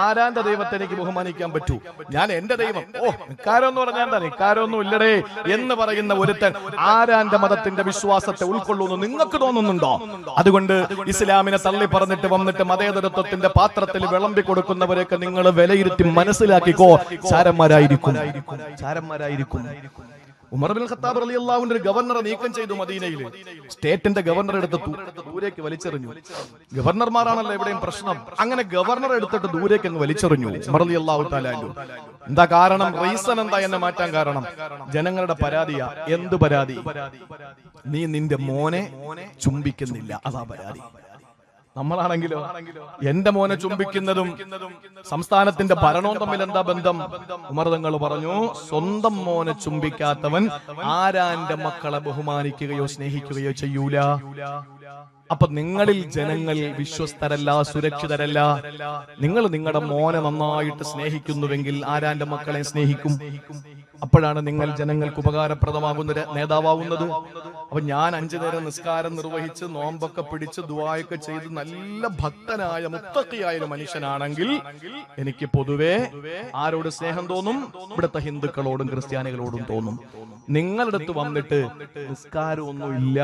ആരാന്റെ ദൈവത്തെ എനിക്ക് ബഹുമാനിക്കാൻ പറ്റൂ. ഞാൻ എന്റെ ദൈവം നിക്കാരോ എന്ന് പറഞ്ഞാൽ എന്താ, നിക്കാരൊന്നും ഇല്ലടേ എന്ന് പറയുന്ന ഒരുത്തൻ ആരാന്റെ മതത്തിന്റെ വിശ്വാസത്തെ ഉൾക്കൊള്ളുന്നു നിങ്ങൾക്ക് തോന്നുന്നുണ്ടോ? അതുകൊണ്ട് ഇസ്ലാമിനെ തള്ളി പറഞ്ഞിട്ട് വന്നിട്ട് മതേതരത്വത്തിന്റെ പാത്രത്തിൽ വിളമ്പി കൊടുക്കുന്നവരെയൊക്കെ നിങ്ങൾ വിലയിരുത്തി മനസ്സിലാക്കിക്കോ. ചാരന്മാരായിരിക്കും. ഉമർ ബിൻ ഖത്താബ് റളിയല്ലാഹു അൻഹു ഗവർണറെ നീക്കം ചെയ്തു. മദീനയിൽ സ്റ്റേറ്റിന്റെ ഗവർണർ എടുത്ത് ദൂരേക്ക് വലിച്ചെറിഞ്ഞു. ഗവർണർമാരാണല്ലോ എവിടെയും പ്രശ്നം. അങ്ങനെ ഗവർണർ എടുത്തിട്ട് ദൂരേക്ക് അങ്ങ് വലിച്ചെറിഞ്ഞു ഉമർ റളിയല്ലാഹു തആല അൻഹു. എന്താ കാരണം? റീസൺ എന്താ എന്നെ മാറ്റാൻ കാരണം? ജനങ്ങളുടെ പരാതിയാ. എന്ത് പരാതി? നീ നിന്റെ മോനെ ചുംബിക്കുന്നില്ല, അതാ പരാതി. നമ്മളാണെങ്കിലോ എന്റെ മോനെ ചുംബിക്കുന്നതും സംസ്ഥാനത്തിന്റെ ഭരണവും തമ്മിൽ എന്താ ബന്ധം? ഉമർ തങ്ങൾ പറഞ്ഞു, സ്വന്തം മോനെ ചുംബിക്കാത്തവൻ ആരാന്റെ മക്കളെ ബഹുമാനിക്കുകയോ സ്നേഹിക്കുകയോ ചെയ്യൂല. അപ്പൊ നിങ്ങളിൽ ജനങ്ങൾ വിശ്വസ്തരല്ല, സുരക്ഷിതരല്ല. നിങ്ങൾ നിങ്ങളുടെ മോനെ നന്നായിട്ട് സ്നേഹിക്കുന്നുവെങ്കിൽ ആരാന്റെ മക്കളെ സ്നേഹിക്കും? അപ്പോഴാണ് നിങ്ങൾ ജനങ്ങൾക്ക് ഉപകാരപ്രദമാകുന്ന നേതാവാകുന്നത്. അപ്പൊ ഞാൻ 5 നേരം നിസ്കാരം നിർവഹിച്ച് നോമ്പൊക്കെ പിടിച്ച് ദുആയൊക്കെ ചെയ്ത് നല്ല ഭക്തനായ മുത്തഖിയായ ഒരു മനുഷ്യനാണെങ്കിൽ എനിക്ക് പൊതുവെ ആരോട് സ്നേഹം തോന്നും? ഇവിടുത്തെ ഹിന്ദുക്കളോടും ക്രിസ്ത്യാനികളോടും തോന്നും. നിങ്ങളുടെ അടുത്ത് വന്നിട്ട് നിസ്കാരമൊന്നും ഇല്ല,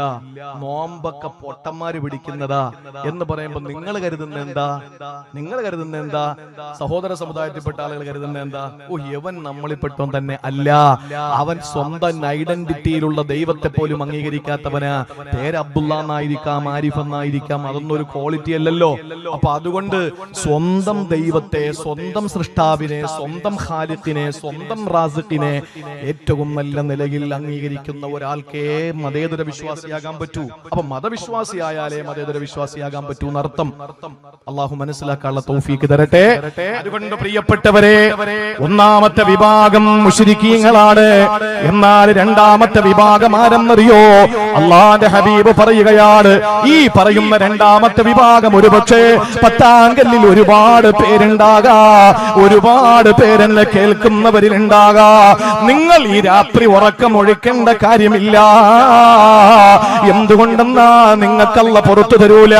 നോമ്പൊക്കെ പൊട്ടന്മാര് പിടിക്കുന്നതാ എന്ന് പറയുമ്പോ നിങ്ങൾ കരുതുന്ന എന്താ? സഹോദര സമുദായത്തിൽപ്പെട്ട ആളുകൾ കരുതുന്ന എന്താ? യവൻ നമ്മളിൽപ്പെട്ടവൻ തന്നെ അല്ല, അവൻ സ്വന്തം ഐഡന്റിറ്റിയിലുള്ള ദൈവത്തെ പോലും അംഗീകരിക്കാത്തവനാ. പേര് അബ്ദുള്ള എന്നായിരിക്കാം, ആരിഫ് എന്നായിരിക്കാം, അതൊന്നും ഒരു ക്വാളിറ്റി അല്ലല്ലോ. അപ്പൊ അതുകൊണ്ട് സ്വന്തം ദൈവത്തെ, സ്വന്തം സൃഷ്ടാവിനെ, സ്വന്തം ഖാലിഖിനെ, സ്വന്തം റാസിഖിനെ ഏറ്റവും നല്ല നിലയിൽ അംഗീകരിക്കുന്ന ഒരാൾക്കേ മതേതര വിശ്വാസിയാകാൻ പറ്റൂ. അപ്പൊ മതവിശ്വാസിയായാലേ മതേതര വിശ്വാസിയാകാൻ പറ്റൂ എന്നർത്ഥം. അള്ളാഹു മനസ്സിലാക്കാനുള്ള തൗഫീക്ക് തരട്ടെ. അതുകൊണ്ട് പ്രിയപ്പെട്ടവരെ, ഒന്നാമത്തെ വിഭാഗം മുശ്രിക്കീങ്ങളാണ്. എന്നാൽ രണ്ടാമത്തെ വിഭാഗം ആരെന്നറിയോ? അള്ളാന്റെ ഹബീബ് പറയുകയാണ്, ഈ പറയുന്ന രണ്ടാമത്തെ വിഭാഗം ഒരുപക്ഷെ 10-ാം കല്ലിൽ ഒരുപാട് പേരുണ്ടാകാ, ഒരുപാട് പേരെന്നെ കേൾക്കുന്നവരിലുണ്ടാകാ. നിങ്ങൾ ഈ രാത്രി ഉറക്കമൊഴിക്കേണ്ട കാര്യമില്ല. എന്തുകൊണ്ടെന്നാ നിങ്ങൾക്കല്ല പുറത്തു തരൂല.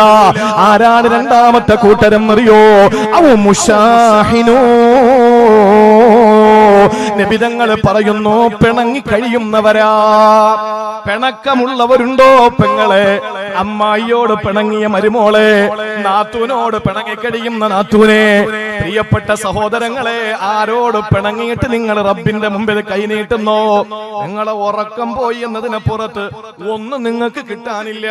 ആരാണ് രണ്ടാമത്തെ കൂട്ടരം അറിയോ? ഔ മുശാഹിനൂ. നബിതങ്ങൾ പറയുന്നു, പിണങ്ങി കഴിയുന്നവരാ. പിണക്കമുള്ളവരുണ്ടോ പെങ്ങളെ? അമ്മായിയോട് പിണങ്ങിയ മരുമോളെ, നാത്തൂനോട് പിണങ്ങിക്കഴിയുന്ന നാത്തൂനെ, പ്രിയപ്പെട്ട സഹോദരങ്ങളെ, ആരോട് പിണങ്ങിയിട്ട് നിങ്ങൾ റബ്ബിന്റെ മുമ്പിൽ കൈനീട്ടുന്നോ? നിങ്ങളെ ഉറക്കം പോയി എന്നതിനെ പുറത്ത് ഒന്നും നിങ്ങൾക്ക് കിട്ടാനില്ല.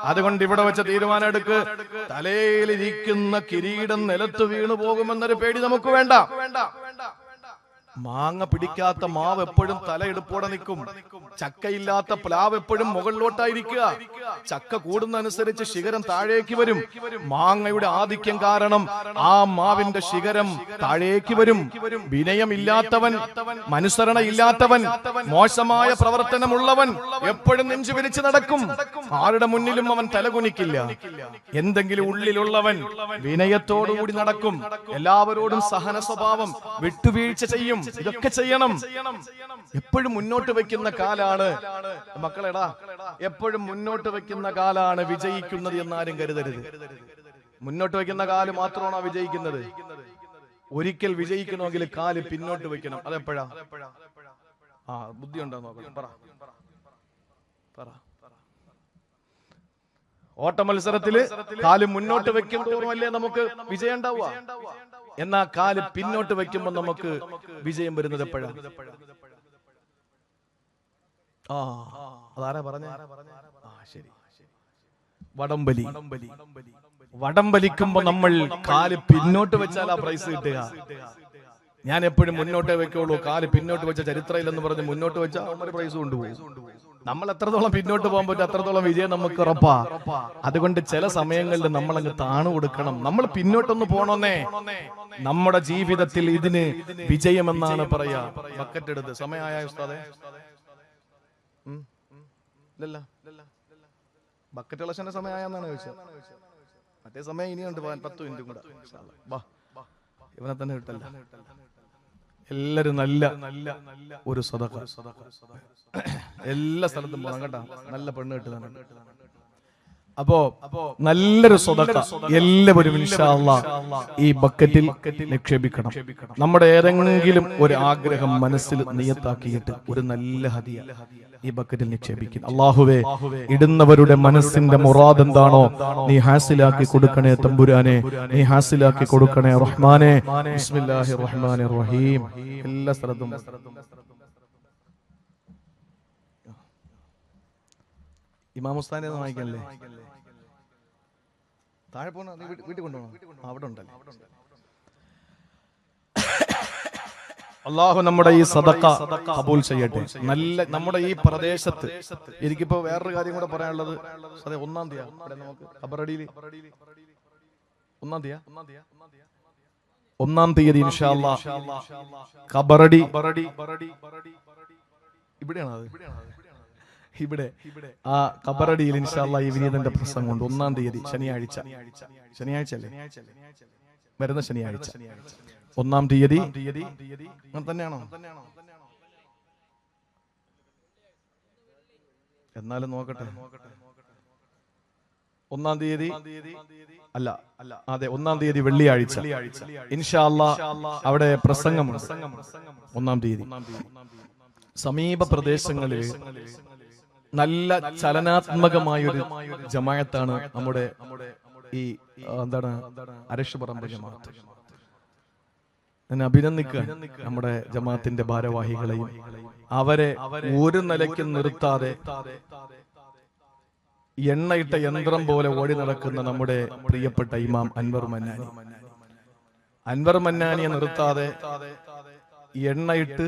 അതുകൊണ്ട് ഇവിടെ വെച്ച തീരുമാനം എടുക്ക്. തലയിലിരിക്കുന്ന കിരീടം നിലത്ത് വീണു പോകുമെന്നൊരു പേടി നമുക്ക് വേണ്ട. മാങ്ങ പിടിക്കാത്ത മാവ് എപ്പോഴും തലയെടുപ്പോടെ നിൽക്കും. ചക്കയില്ലാത്ത പ്ലാവ് എപ്പോഴും മുകളിലോട്ടായിരിക്കുക. ചക്ക കൂടുന്നതനുസരിച്ച് ശിഖരം താഴേക്ക് വരും. മാങ്ങയുടെ ആധിക്യം കാരണം ആ മാവിന്റെ ശിഖരം താഴേക്ക് വരും. വിനയമില്ലാത്തവൻ, അനുസരണ ഇല്ലാത്തവൻ, മോശമായ പ്രവർത്തനമുള്ളവൻ എപ്പോഴും നെഞ്ചു വിരിച്ച് നടക്കും. ആരുടെ മുന്നിലും അവൻ തലകുനിക്കില്ല. എന്തെങ്കിലും ഉള്ളിലുള്ളവൻ വിനയത്തോടുകൂടി നടക്കും. എല്ലാവരോടും സഹന സ്വഭാവം, വിട്ടുവീഴ്ച ചെയ്യും. ഇതൊക്കെ ചെയ്യണം. എപ്പോഴും മുന്നോട്ട് വെക്കുന്ന കാലാണ് മക്കളെടാ, എപ്പോഴും മുന്നോട്ട് വെക്കുന്ന കാലാണ് വിജയിക്കുന്നത് എന്നാരും കരുതരുത്. മുന്നോട്ട് വെക്കുന്ന കാല് മാത്രമാണോ വിജയിക്കുന്നത്? ഒരിക്കൽ വിജയിക്കണമെങ്കിൽ കാല് പിന്നോട്ട് വെക്കണം. അതെപ്പോഴാ? ബുദ്ധി ഉണ്ടോ നോക്കണം. പറ. ഓട്ട മത്സരത്തില് കാല് മുന്നോട്ട് വെക്കും തോറുമല്ലേ നമുക്ക് വിജയം ഉണ്ടാവുക. എന്നാ കാല് പിന്നോട്ട് വെക്കുമ്പോ നമുക്ക് വിജയം വരുന്നത് എപ്പോഴാ? അതാരാ പറഞ്ഞ? ശരി, വടംവലി. വടംവലിക്കുമ്പോ നമ്മൾ കാല് പിന്നോട്ട് വെച്ചാൽ ആ പ്രൈസ് കിട്ടുക. ഞാൻ എപ്പോഴും മുന്നോട്ടേ വെക്കുള്ളൂ, കാല് പിന്നോട്ട് വെച്ച ചരിത്രമില്ലെന്ന് പറഞ്ഞ് മുന്നോട്ട് വെച്ചാൽ ഒരു പ്രൈസ് കൊണ്ടുപോകും. നമ്മൾ എത്രത്തോളം പിന്നോട്ട് പോകാൻ പറ്റും അത്രത്തോളം വിജയം നമുക്ക് ഉറപ്പാ. അതുകൊണ്ട് ചില സമയങ്ങളിൽ നമ്മൾ അങ്ങ് താണു കൊടുക്കണം. നമ്മൾ പിന്നോട്ടൊന്ന് പോണോന്നേ. നമ്മുടെ ജീവിതത്തിൽ ഇതിന് വിജയമെന്നാണ് പറയാ. ബക്കറ്റ് എടുത്ത് സമയമായ ഉസ്താദേ, ബക്കറ്റ് ഇളക്ഷന്റെ സമയമായെന്നാണ് ചോദിച്ചത്. മറ്റേ സമയം ഇനിയുണ്ട് 10 മിനിറ്റും കൂടെ. ഇവനെ തന്നെ കിട്ടല്ല. എല്ലാരും നല്ല ഒരു സദഖ എല്ലാ സ്ഥലത്തും പോകണം കേട്ടാ. നല്ല പെണ്ണ് കിട്ടുന്നുണ്ട്. അപ്പോ നല്ലൊരു സദഖ എല്ലാവരും ഇൻഷാ അല്ലാഹ് ഈ ബക്കറ്റിൽ നിക്ഷേപിക്കണം. നമ്മുടെ ഏതെങ്കിലും ഒരു ആഗ്രഹം മനസ്സിൽ നിയത്താക്കിയിട്ട് ഒരു നല്ല ഹദിയ ഈ ബക്കറ്റിൽ നിക്ഷേപിക്കും. അല്ലാഹുവേ, ഇടുന്നവരുടെ മനസ്സിന്റെ മുറാദ് എന്താണോ നീ ഹാസിലാക്കി കൊടുക്കണേ തമ്പുരാനെ, നീ ഹാസിലാക്കി കൊടുക്കണേ റഹ്മാനെ. ബിസ്മില്ലാഹിർ റഹ്മാനിർ റഹീം. എല്ലാ സ്ഥലത്തും ഇമാം ഉസ്താദിനെ വായിക്കല്ലേ? താഴെ പോണോ? നീ വീട്ടിൽ കൊണ്ടുപോകണം. അവിടെ ഉണ്ടല്ലേ. അള്ളാഹു നമ്മുടെ ഈ സദഖ ഖബൂൽ ചെയ്യട്ടെ. നല്ല നമ്മുടെ ഈ പ്രദേശത്ത് എനിക്കിപ്പോ വേറൊരു കാര്യം കൂടെ പറയാനുള്ളത്. 1-ാം തീയതി നമുക്ക് ഖബറടിയിൽ 1-ാം തീയതി ഇൻഷാ അല്ലാഹ് ഖബറടി ഇവിടെയാണ്. അത് ഇവിടെ ആ ഖബറടിയിൽ ഇൻഷാ അല്ലാഹ് ഈ വിനീതന്റെ പ്രസംഗം ഉണ്ട്. 1-ാം തീയതി ശനിയാഴ്ച അല്ലേ? വരുന്ന ശനിയാഴ്ച 1-ാം തീയതി അങ്ങനെ തന്നെയാണോ? എന്നാലും നോക്കട്ടെ. 1-ാം തീയതി അല്ല, അതെ 1-ാം തീയതി വെള്ളിയാഴ്ച ഇൻഷാ അല്ലാഹ് അവിടെ പ്രസംഗമുണ്ട്. 1-ാം തീയതി സമീപ പ്രദേശങ്ങളിൽ നല്ല ചലനാത്മകമായൊരു ജമാഅത്താണ് നമ്മുടെ ഈ എന്താണ് അരശ് പറമ്പ് ജമാഅത്ത്. ഞാൻ അഭിനന്ദിക്കുക നമ്മുടെ ജമാഅത്തിന്റെ ഭാരവാഹികളെയും. അവരെ ഒരു നിലയ്ക്കും നിർത്താതെ എണ്ണയിട്ട യന്ത്രം പോലെ ഓടി നടക്കുന്ന നമ്മുടെ പ്രിയപ്പെട്ട ഇമാം അൻവർ മന്നാനിയെ നിർത്താതെ എണ്ണയിട്ട്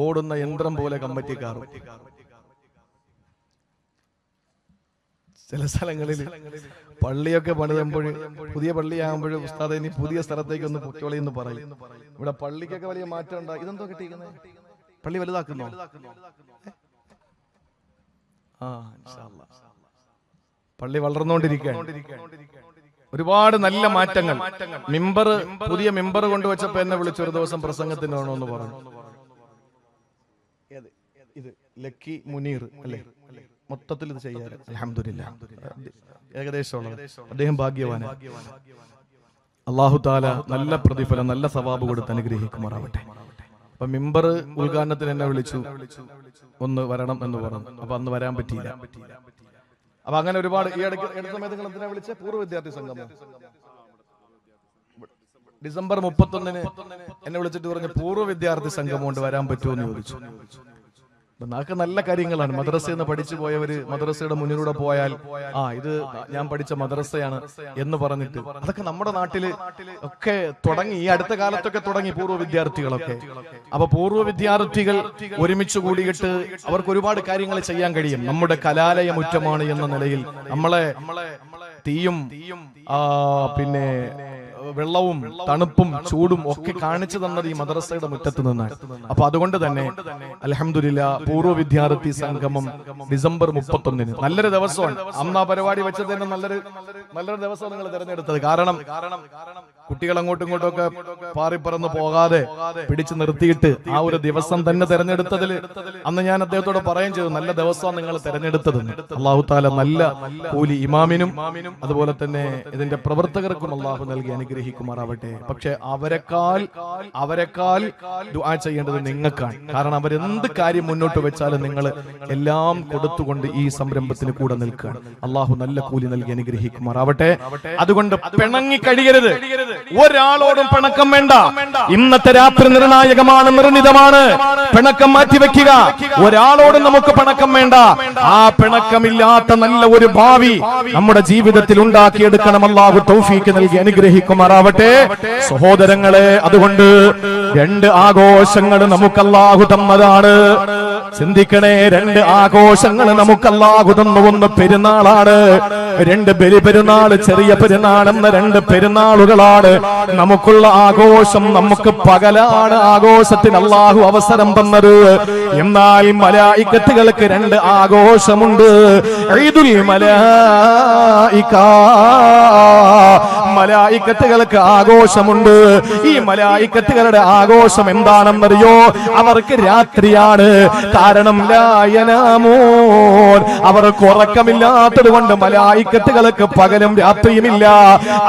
ഓടുന്ന യന്ത്രം പോലെ കമ്മിറ്റിക്കാർ. ചില സ്ഥലങ്ങളിൽ പള്ളിയൊക്കെ പണിതുമ്പോൾ പുതിയ പള്ളിയാകുമ്പോൾ ഉസ്താദ് ഇനി പുതിയ സ്ഥലത്തേക്ക് ഒന്ന് പൊക്കോളി എന്ന് പറയും. ഇവിടെ പള്ളിക്കൊക്കെ വലിയ മാറ്റം ഉണ്ടായി. ഇതെന്തോ കിട്ടിയിരിക്കുന്നത്? പള്ളി വലുതാക്കുന്നോ? പള്ളി വളർന്നുകൊണ്ടിരിക്കുകയാണ്. ഒരുപാട് നല്ല മാറ്റങ്ങൾ. പുതിയ മിമ്പർ കൊണ്ടുവച്ചപ്പോ എന്നെ വിളിച്ചു ഒരു ദിവസം പ്രസംഗത്തിന് വേണമെന്ന് പറഞ്ഞു. ഇത് ലക്കി മുനീർ അല്ലേ? മൊത്തത്തിൽ ഇത് ചെയ്യാറ് അൽഹംദുലില്ലാ ഏകദേശം അദ്ദേഹം ഭാഗ്യവാനാണ്. അല്ലാഹു തആല നല്ല പ്രതിഫലം നല്ല സവാബ് കൊടുത്ത് അനുഗ്രഹിക്കുമാറാവട്ടെ. അപ്പൊ മിമ്പർ ഉദ്ഘാടനത്തിന് എന്നെ വിളിച്ചു, ഒന്ന് വരണം എന്ന് പറഞ്ഞു. അപ്പൊ അന്ന് വരാൻ പറ്റിയില്ല. അപ്പൊ അങ്ങനെ ഒരുപാട് ഈ അടുത്ത സമയത്ത് നിങ്ങൾ എന്തിനാ വിളിച്ച? പൂർവ്വ വിദ്യാർത്ഥി സംഗമം ഡിസംബർ 31 എന്നെ വിളിച്ചിട്ട് പറഞ്ഞു പൂർവ്വ വിദ്യാർത്ഥി സംഗമം കൊണ്ട് വരാൻ പറ്റുമോ എന്ന് ചോദിച്ചു. നമുക്ക് നല്ല കാര്യങ്ങളാണ്. മദ്രസയിൽ നിന്ന് പഠിച്ചു പോയവര് മദ്രസയുടെ മുന്നിലൂടെ പോയാൽ ഇത് ഞാൻ പഠിച്ച മദ്രസയാണ് എന്ന് പറഞ്ഞിട്ട് അതൊക്കെ നമ്മുടെ നാട്ടില് ഒക്കെ തുടങ്ങി. ഈ അടുത്ത കാലത്തൊക്കെ തുടങ്ങി പൂർവ്വ വിദ്യാർത്ഥികളൊക്കെ. അപ്പൊ പൂർവ്വ വിദ്യാർത്ഥികൾ ഒരുമിച്ച് കൂടിയിട്ട് അവർക്ക് ഒരുപാട് കാര്യങ്ങൾ ചെയ്യാൻ കഴിയും. നമ്മുടെ കലാലയ മുറ്റമാണ് എന്ന നിലയിൽ നമ്മളെ തീയും പിന്നെ വെള്ളവും തണുപ്പും ചൂടും ഒക്കെ കാണിച്ചു തന്നത് ഈ മദ്രസയുടെ മുറ്റത്ത് നിന്നാണ്. അപ്പൊ അതുകൊണ്ട് തന്നെ അൽഹംദുലില്ലാ പൂർവ്വ വിദ്യാർത്ഥി സംഗമം ഡിസംബർ 31 നല്ലൊരു ദിവസമാണ്. അന്ന് ആ പരിപാടി വെച്ചത് തന്നെ നല്ലൊരു ദിവസം നിങ്ങൾ തിരഞ്ഞെടുത്തത്. കാരണം കുട്ടികൾ അങ്ങോട്ടും ഇങ്ങോട്ടും ഒക്കെ പാറിപ്പറന്ന് പോകാതെ പിടിച്ചു നിർത്തിയിട്ട് ആ ഒരു ദിവസം തന്നെ തെരഞ്ഞെടുത്തതിൽ അന്ന് ഞാൻ അദ്ദേഹത്തോട് പറയുകയും ചെയ്തു, നല്ല ദിവസമാണ് നിങ്ങൾ തെരഞ്ഞെടുത്തത്. അള്ളാഹു താല നല്ല കൂലി ഇമാമിനും അതുപോലെ തന്നെ ഇതിന്റെ പ്രവർത്തകർക്കും അള്ളാഹു നൽകി അനുഗ്രഹിക്കുമാറാവട്ടെ. പക്ഷെ അവരെക്കാൾ ദുആ ചെയ്യേണ്ടത് നിങ്ങൾക്കാണ്. കാരണം അവരെന്ത് കാര്യം മുന്നോട്ട് വെച്ചാലും നിങ്ങൾ എല്ലാം കൊടുത്തുകൊണ്ട് ഈ സംരംഭത്തിന് കൂടെ നിൽക്കുകയാണ്. അള്ളാഹു നല്ല കൂലി നൽകി അനുഗ്രഹിക്കുമാറാവട്ടെ. അതുകൊണ്ട് പിണങ്ങി കഴിയരുത്, ഒരാളോടും പിണക്കം വേണ്ട. ഇന്നത്തെ രാത്രി നിർണായകമാണ്, നിർണിതമാണ്. പിണക്കം മാറ്റിവെക്കുക. ഒരാളോടും നമുക്ക് പിണക്കം വേണ്ട. ആ പിണക്കമില്ലാത്ത നല്ല ഒരു ഭാവി നമ്മുടെ ജീവിതത്തിൽ ഉണ്ടാക്കിയെടുക്കണം. അല്ലാഹു തൗഫീഖ് നൽകി അനുഗ്രഹിക്കുമാറാവട്ടെ. സഹോദരങ്ങളെ, അതുകൊണ്ട് 2 ആഘോഷങ്ങൾ നമുക്ക് അല്ലാഹു തന്നതാണ്. ചിന്തിക്കണേ, 2 ആഘോഷങ്ങൾ നമുക്ക് അല്ലാഹു തന്ന. ഒന്ന് പെരുന്നാളാണ്, 2 ബലിപെരുന്നാള്, ചെറിയ പെരുന്നാൾ എന്ന 2 പെരുന്നാളുകളാണ് നമുക്കുള്ള ആഘോഷം. നമുക്ക് പകലാണ് ആഘോഷത്തിന് അല്ലാഹു അവസരം തന്നത്. എന്നാൽ മലായികത്തുകൾക്ക് 2 ആഘോഷമുണ്ട്. ഈദുൽ മലായിക, മലായികത്തുകൾക്ക് ആഘോഷമുണ്ട്. ഈ മലായികത്തുകളുടെ ആഘോഷം എന്താണെന്നറിയോ? അവർക്ക് രാത്രിയാണ്. കാരണം ലായനാമൂൻ, അവർക്ക് ഉറക്കമില്ലാത്തത് കൊണ്ട് മലായികത്തുകൾക്ക് പകലും രാത്രിയുമില്ല.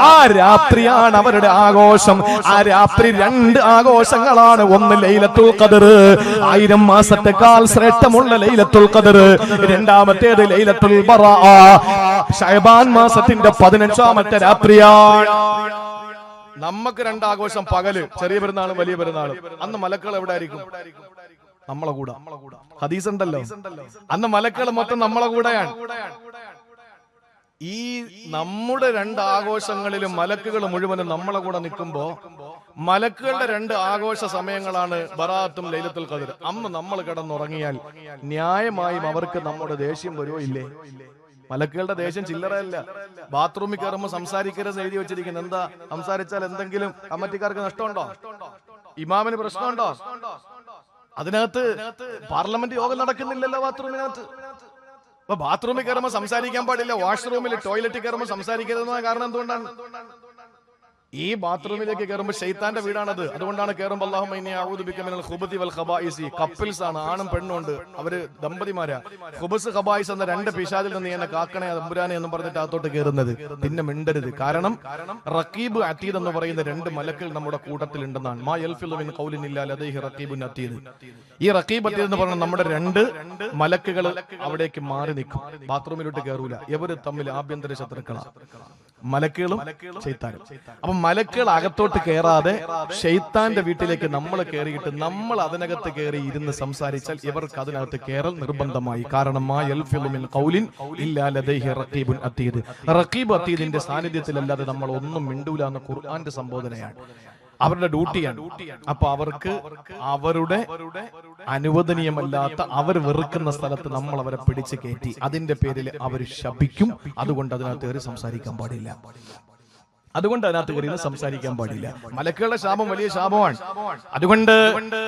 ആ രാത്രിയാണ് അവരുടെ ആഘോഷം. ആ രാത്രി 2 ആഘോഷങ്ങളാണ്. ഒന്ന് ലൈലത്തുൽ ഖദർ, 1000 മാസത്തെക്കാൾ ശ്രേഷ്ഠമുള്ള ലൈലത്തുൽ ഖദർ. രണ്ടാമത്തേത് ലൈലത്തുൽ ബറാഅ, ശഅബാൻ മാസത്തിന്റെ 15ാമത്തെ രാത്രിയാണ്. നമുക്ക് 2 ആഘോഷം, പകല് ചെറിയ പെരുന്നാളും വലിയ പെരുന്നാളും. അന്ന് മലക്കുകൾ എവിടെ ആയിരിക്കും? നമ്മളെ കൂടെ. ഹദീസ് ഉണ്ടല്ലോ, അന്ന് മലക്കുകൾ മൊത്തം നമ്മളെ കൂടെയാണ്. ഈ നമ്മുടെ 2 ആഘോഷങ്ങളിലും മലക്കുകൾ മുഴുവനും നമ്മളെ കൂടെ നിൽക്കുമ്പോ മലക്കുകളുടെ 2 ആഘോഷ സമയങ്ങളാണ് ബറാഅത്തും ലൈലത്തുൽ ഖദർ. അന്ന് നമ്മൾ കിടന്നുറങ്ങിയാൽ ന്യായമായും അവർക്ക് നമ്മുടെ ദേഷ്യം വരുമോ ഇല്ലേ? മലക്കുകളുടെ ദേഷ്യം ചില്ലറയല്ല. ബാത്റൂമിൽ കയറുമ്പോൾ സംസാരിക്കരുത് എഴുതി വെച്ചിരിക്കുന്നത്. എന്താ സംസാരിച്ചാൽ എന്തെങ്കിലും കമ്മിറ്റിക്കാർക്ക് നഷ്ടമുണ്ടോ? ഇമാമിന് പ്രശ്നമുണ്ടോ? അതിനകത്ത് പാർലമെന്റ് യോഗം നടക്കുന്നില്ലല്ലോ ബാത്റൂമിനകത്ത്. അപ്പൊ ബാത്റൂമിൽ കയറുമ്പോൾ സംസാരിക്കാൻ പാടില്ല, വാഷ്റൂമിൽ ടോയ്ലറ്റിൽ കയറുമ്പോൾ സംസാരിക്കരുതെന്ന കാരണം എന്തുകൊണ്ടാണ്? ഈ ബാത്റൂമിലേക്ക് കയറുമ്പോൾ ശൈത്താന്റെ വീടാണത്. അതുകൊണ്ടാണ് കയറുമ്പോൾ അല്ലാഹുമ്മ ഇന്നി അഊദു ബിക മിനൽ ഖുബതി വൽ ഖബായിസി. കപ്പിൾസ് ആണ്, ആണും പെണ്ണും ഉണ്ട്, അവര് ദമ്പതിമാരാ. ഖുബസ് ഖബായിസ് എന്ന 2 പിശാചിൽ നിന്ന് എന്നെ കാക്കണേ തമ്പുരാനെ എന്ന് പറഞ്ഞിട്ട് അകത്തോട്ട് കയറുന്നത്. പിന്നെ മിണ്ടരുത്. കാരണം റഖീബ് അതീദ് എന്ന് പറയുന്ന 2 മലക്കുകൾ നമ്മുടെ കൂട്ടത്തിൽ ഉണ്ടെന്നാണ്. മാ യൽഫിളു മിൻ ഖൗലിൻ ഇല്ലാ ലദൈഹി റഖീബുൻ അതീദ്. ഈ റഖീബ് അതീദ് എന്ന് പറഞ്ഞ നമ്മുടെ 2 മലക്കുകൾ അവിടേക്ക് മാറി നിൽക്കും, ബാത്റൂമിലോട്ട് കയറൂല. ഇവര് തമ്മിൽ ആഭ്യന്തര ശത്രുക്കളാണ്, മലക്കുകളും ശൈത്താനും. അപ്പൊ മലക്കുകൾ അകത്തോട്ട് കയറാതെ ശൈത്താന്റെ വീട്ടിലേക്ക് നമ്മൾ കയറിയിട്ട് നമ്മൾ അതിനകത്ത് കയറി ഇരുന്ന് സംസാരിച്ചാൽ ഇവർക്ക് അതിനകത്ത് കയറൽ നിർബന്ധമായി. കാരണം മാ യൽഫിളു മിൻ ഖൗലിൻ ഇല്ലാ ലദൈഹി റഖീബുൻ അതീദ്. റഖീബ് അതീദിന്റെ സാന്നിധ്യത്തിലല്ലാതെ നമ്മൾ ഒന്നും മിണ്ടൂല എന്ന ഖുർആന്റെ സംബോധനയാണ്, അവരുടെ ഡ്യൂട്ടിയാണ്. അപ്പൊ അവർക്ക് അവരുടെ അനുവദനീയമല്ലാത്ത, അവർ വെറുക്കുന്ന സ്ഥലത്ത് നമ്മൾ അവരെ പിടിച്ചു കയറ്റി അതിന്റെ പേരിൽ അവർ ശപിക്കും. അതുകൊണ്ട് അതിനകത്ത് കയറി സംസാരിക്കാൻ പാടില്ല. സംസാരിക്കാൻ പാടില്ല. മലക്കുകളുടെ ശാപം വലിയ ശാപമാണ്. അതുകൊണ്ട്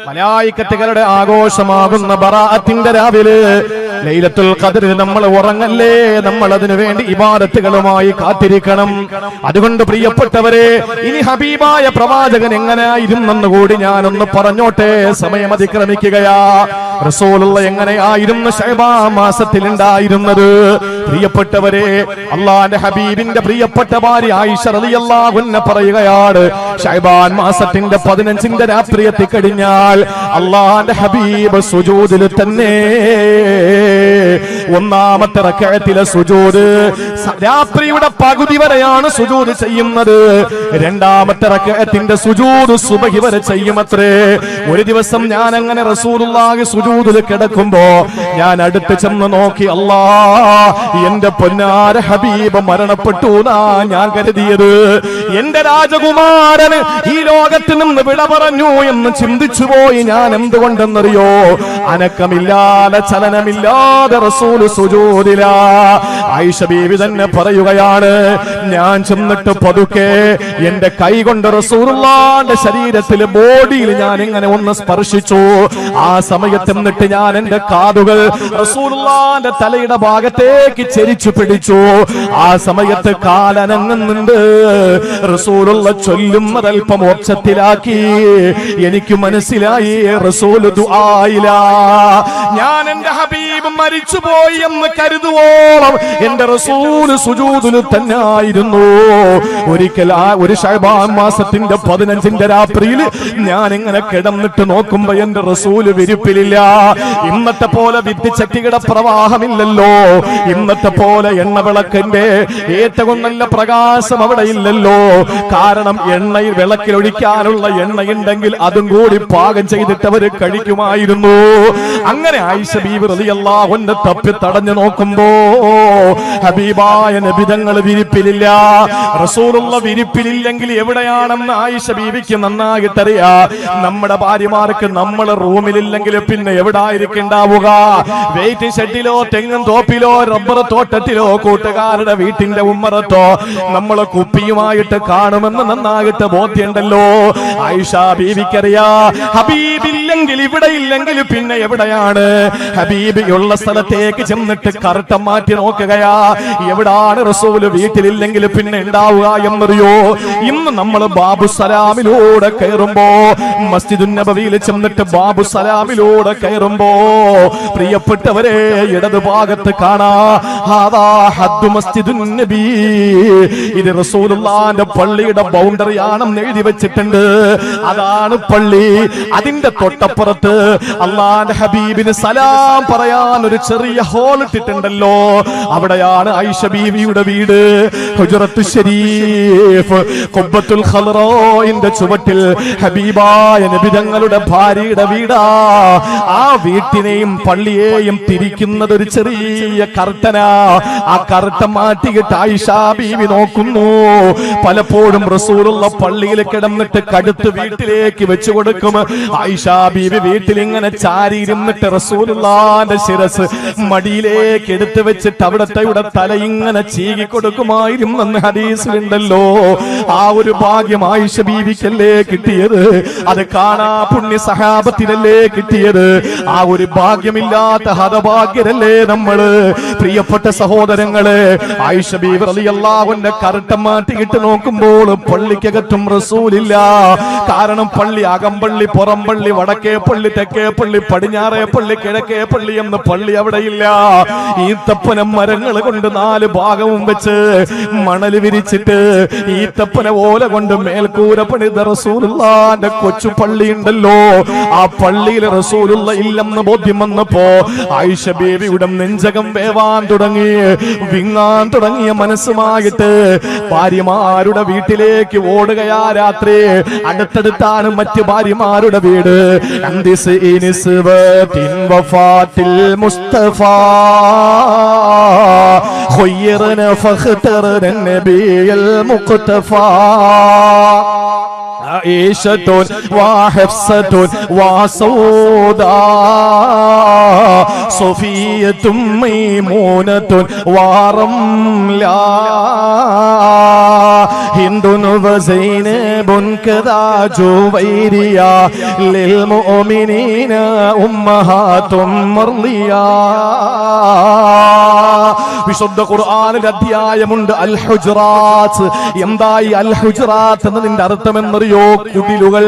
മലായികത്തുകളുടെ ആഘോഷമാകുന്ന ബറാഅത്തിന്റെ രാവിലെ ലൈലത്തുൽ ഖദറിൽ നമ്മൾ ഉറങ്ങല്ലേ, നമ്മൾ അതിനു വേണ്ടി ഇബാദത്തുകളുമായി കാത്തിരിക്കണം. അതുകൊണ്ട് പ്രിയപ്പെട്ടവരെ, ഇനി ഹബീബായ പ്രവാചകൻ എങ്ങനെയായിരുന്നെന്ന് കൂടി ഞാനൊന്ന് പറഞ്ഞോട്ടെ, സമയം അതിക്രമിക്കുകയാ. റസൂലുള്ള എങ്ങനെയായിരുന്നു ശഅബാൻ മാസത്തിൽ ഉണ്ടായിരുന്നത്? പ്രിയപ്പെട്ടവരെ, അള്ളാന്റെ ഹബീബിന്റെ പ്രിയപ്പെട്ട ഭാര്യ ആയിഷ റളിയല്ലാഹു അൻഹ പറയുകയാണ്, ശഅബാൻ മാസത്തിന്റെ 15ന്റെ രാത്രി എത്തിക്കഴിഞ്ഞാൽ അള്ളാന്റെ ഹബീബ് സുജൂദിൽ തന്നെ. 1ാമത്തെ റക്അത്തിലെ സുജൂദ് രാത്രിയുടെ പകുതി വരെയാണ് സുജൂദ് ചെയ്യുന്നത്. 2ാമത്തെ റക്അത്തിന്റെ സുജൂദ് സുബഹി വരെ ചെയ്യുമത്രേ. ഒരു ദിവസം ഞാൻ അങ്ങനെ റസൂലുള്ളാഹി സുജൂദിൽ കിടക്കുമ്പോ ഞാൻ അടുത്ത് ചെന്ന് നോക്കി, അല്ലാ, എന്റെ പൊന്നാര ഹബീബ് മരണപ്പെട്ടു എന്നാ ഞാൻ കരുതിയത്. എന്റെ രാജകുമാരന് ഈ ലോകത്ത് നിന്ന് വിട പറഞ്ഞു എന്ന് ചിന്തിച്ചു പോയി ഞാൻ. എന്തുകൊണ്ടെന്നറിയോ? അനക്കമില്ലാതെ ചലനമില്ലാതെ റസൂൽ റസൂൽ സുജൂദിലാ. ആയിഷ ബീവി തന്നെ പറയുകയാണ്, ഞാൻ ചെന്നിട്ട് പതുക്കെ എന്റെ കൈ കൊണ്ട് റസൂലുള്ളാഹിന്റെ ശരീരത്തിലെ ബോഡിയിൽ ഞാൻ ഇങ്ങനെ ഒന്ന് സ്പർശിച്ചു. ആ സമയത്ത് എന്നിട്ട് ഞാൻ എന്റെ കാതുകൾ റസൂലുള്ളാഹിന്റെ തലയുടെ ഭാഗത്തേക്ക് ചെരിച്ചു പിടിച്ചു. ആ സമയത്ത് കാലനങ്ങുന്നുണ്ട്. റസൂലുള്ള ചൊല്ലുന്നത് അല്പം ഒച്ചത്തിലാക്കി. എനിക്ക് മനസ്സിലായി റസൂൽ ദുആയില. ഞാൻ എന്റെ ഹബീബ് മരിച്ചുപോയി എന്ന് കരുതുവോളം എന്റെ റസൂൽ സുജൂദിൽ തന്നെ ആയിരുന്നു. ഒരിക്കൽ ഒരു ശഅബാൻ മാസത്തിന്റെ 15ന്റെ രാത്രിയിൽ ഞാൻ ഇങ്ങനെ കിടന്നിട്ട് നോക്കുമ്പോ എന്റെ റസൂല് വിരിപ്പിലില്ല. ഇന്നത്തെ പോലെ വിദ്യുച്ഛക്തിയുടെ പ്രവാഹമില്ലല്ലോ, ഇന്നത്തെ പോലെ എണ്ണവിളക്കിന്റെ ഏറ്റവും നല്ല പ്രകാശം അവിടെ ഇല്ലല്ലോ. കാരണം എണ്ണയിൽ വിളക്കിലൊഴിക്കാനുള്ള എണ്ണയുണ്ടെങ്കിൽ അതും കൂടി പാകം ചെയ്തിട്ട് അവര് കഴിക്കുമായിരുന്നു. അങ്ങനെ ആയിഷ ബീവി റളിയല്ലാഹു അൻഹ തപ്പി തടഞ്ഞു നോക്കുമ്പോ ഹബീബായ നബി തങ്ങൾ വിരിപ്പിലില്ല. റസൂലുള്ള വിരിപ്പിലില്ലെങ്കിൽ എവിടെയാണെന്ന് ആയിഷ ബീവിക്ക് നന്നായിട്ടറിയാ. നമ്മുടെ ഭാര്യമാർക്ക് നമ്മളെ റൂമിലില്ലെങ്കിൽ പിന്നെ എവിടെ ആയിരിക്കുണ്ടാവുക? വെയിറ്റ് ഷെഡിലോ തെങ്ങും തോപ്പിലോ റബ്ബർ തോട്ടത്തിലോ കൂട്ടുകാരുടെ വീട്ടിന്റെ ഉമ്മറത്തോ നമ്മളെ കുപ്പിയുമായിട്ട് കാണുമെന്ന് നന്നായിട്ട് ബോധ്യമുണ്ടല്ലോ. ആയിഷ ബീവിക്കറിയാ, ഹബീബില്ലെങ്കിൽ ഇവിടെ ഇല്ലെങ്കിൽ പിന്നെ എവിടെയാണ്? ഹബീബ് ഉള്ള സ്ഥലത്തേക്ക് ചെന്നിട്ട് കർട്ടൻ മാറ്റി നോക്കുകയാ, എവിടാണ് റസൂല് വീട്ടിലില്ലെങ്കിൽ പിന്നെ ഉണ്ടാവുക എന്നറിയോ? ഇന്ന് നമ്മൾ ബാബു സലാമിലൂടെ കയറുമ്പോ, മസ്ജിദുൻ നബവിയിൽ ചെന്നിട്ട് ബാബു സലാമിലൂടെ കയറുമ്പോ പ്രിയപ്പെട്ടവരെ ഇടത് ഭാഗത്ത് കാണാ ഹാദാ ഹദ്ദു മസ്ജിദുൻ നബി. ഇത് റസൂലുള്ളാഹിന്റെ പള്ളിയുടെ ബൗണ്ടറി ആണെന്ന് എഴുതി വെച്ചിട്ടുണ്ട്. അതാണ് പള്ളി. അതിന്റെ തൊട്ടപ്പുറത്ത് അല്ലാഹുവിന്റെ ഹബീബിന് സലാം പറയാൻ ഒരു ചെറിയ ഹോൾ ഇട്ടിട്ടുണ്ടല്ലോ. അവിടെയാണ് ആയിഷ ബീവിയുടെ വീട്. ഹുജറത്തു ശരീഫ് ഖുബ്ബത്തുൽ ഖൽറായിന്റെ ചുവട്ടിൽ ഹബീബായ നബി തങ്ങളുടെ ഭാര്യയുടെ വീടാ. ആ വീട്ടിനെയും പള്ളിയെയും തിരിക്കുന്നത് ഒരു ചെറിയ കർട്ടനാ. ആ കർട്ടൻ മാറ്റിയിട്ട് ആയിഷ ബീവി നോക്കുന്നു. പലപ്പോഴും റസൂലുള്ള പള്ളിയിൽ കിടന്നിട്ട് കടുത്ത് വീട്ടിലേക്ക് വെച്ചു കൊടുക്കും. ആയിഷ ബീവി വീട്ടിൽ ഇങ്ങനെ ചാരിയിരുന്നിട്ട് റസൂലുള്ളാഹിന്റെ ശിരസ് മടിയിലേക്ക് എടുത്തു വെച്ചിട്ട് അവിടത്തെ തല ഇങ്ങനെ ചീകി കൊടുക്കുമായിരുന്നെന്ന് ഹദീസിലുണ്ടല്ലോ. ആ ഒരു ഭാഗ്യം ആയിഷ ബീവിക്കല്ലേ കിട്ടിയത്? അത് കാണാ പുണ്യ സഹാബത്തിനല്ലേ കിട്ടിയത്? ആ ഒരു ഭാഗ്യമില്ലാത്ത ഹതഭാഗ്യരല്ലേ നമ്മള്? പ്രിയപ്പെട്ട സഹോദരങ്ങളെ, ആയിഷ ബീവി റളിയല്ലാഹു അൻഹ കർട്ടൻ മാറ്റിയിട്ട് നോക്കുമ്പോൾ പള്ളിക്കകത്തും റസൂലില്ല. കാരണം പള്ളി അകമ്പള്ളി, പുറംപള്ളി, വടക്കേ പള്ളി, തെക്കേ പള്ളി, പടിഞ്ഞാറേ പള്ളി, കിഴക്കേ പള്ളി എന്ന് പള്ളി അവിടെയില്ല. ഈത്തപ്പന മരങ്ങൾ കൊണ്ട് 4 ഭാഗവും വെച്ച് മണൽ വിരിച്ചിട്ട് ഈത്തപ്പന ഓല കൊണ്ട് മേൽക്കൂര പണിത റസൂലുള്ളാഹിന്റെ കൊച്ചു പള്ളി ഉണ്ടല്ലോ. ആ പള്ളിയിൽ റസൂലുള്ള ഇല്ലെന്ന് ബോധ്യം വന്നപ്പോ ആയിഷ ബീവിയുടെ നെഞ്ചകം വേവാൻ തുടങ്ങി, വിങ്ങാൻ തുടങ്ങിയ മനസ്സുമായിട്ട് ഭാര്യമാരുടെ വീട്ടിലേക്ക് ഓടുകയാ രാത്രി. അടുത്തടുത്താണ് മറ്റ് ഭാര്യമാരുടെ വീട്. വഫാത്തിൽ മുസ്തഫ ഖയ്യറന ഫഖ്തറന നബിയൽ മുഖ്തഫാ ആയിഷത്തുൻ വഹഫ്സത്തുൻ വസൗദാ സഫിയത്തും മൈമൂനത്തുൻ വറംലാ ഹിന്ദുൻ വസൈനബുൻ കദാ ജുവൈരിയ ലിൽ മുഅ്മിനീന ഉമ്മഹാത്തും മർളിയാ. വിശുദ്ധ ഖുർആനിൽ അധ്യായമുണ്ട് അൽ ഹുജറാത്ത്. എന്തായി അൽ ഹുജറാത്ത് എന്നതിന്റെ അർത്ഥം എന്നറിയോ? കുടിലുകൾ.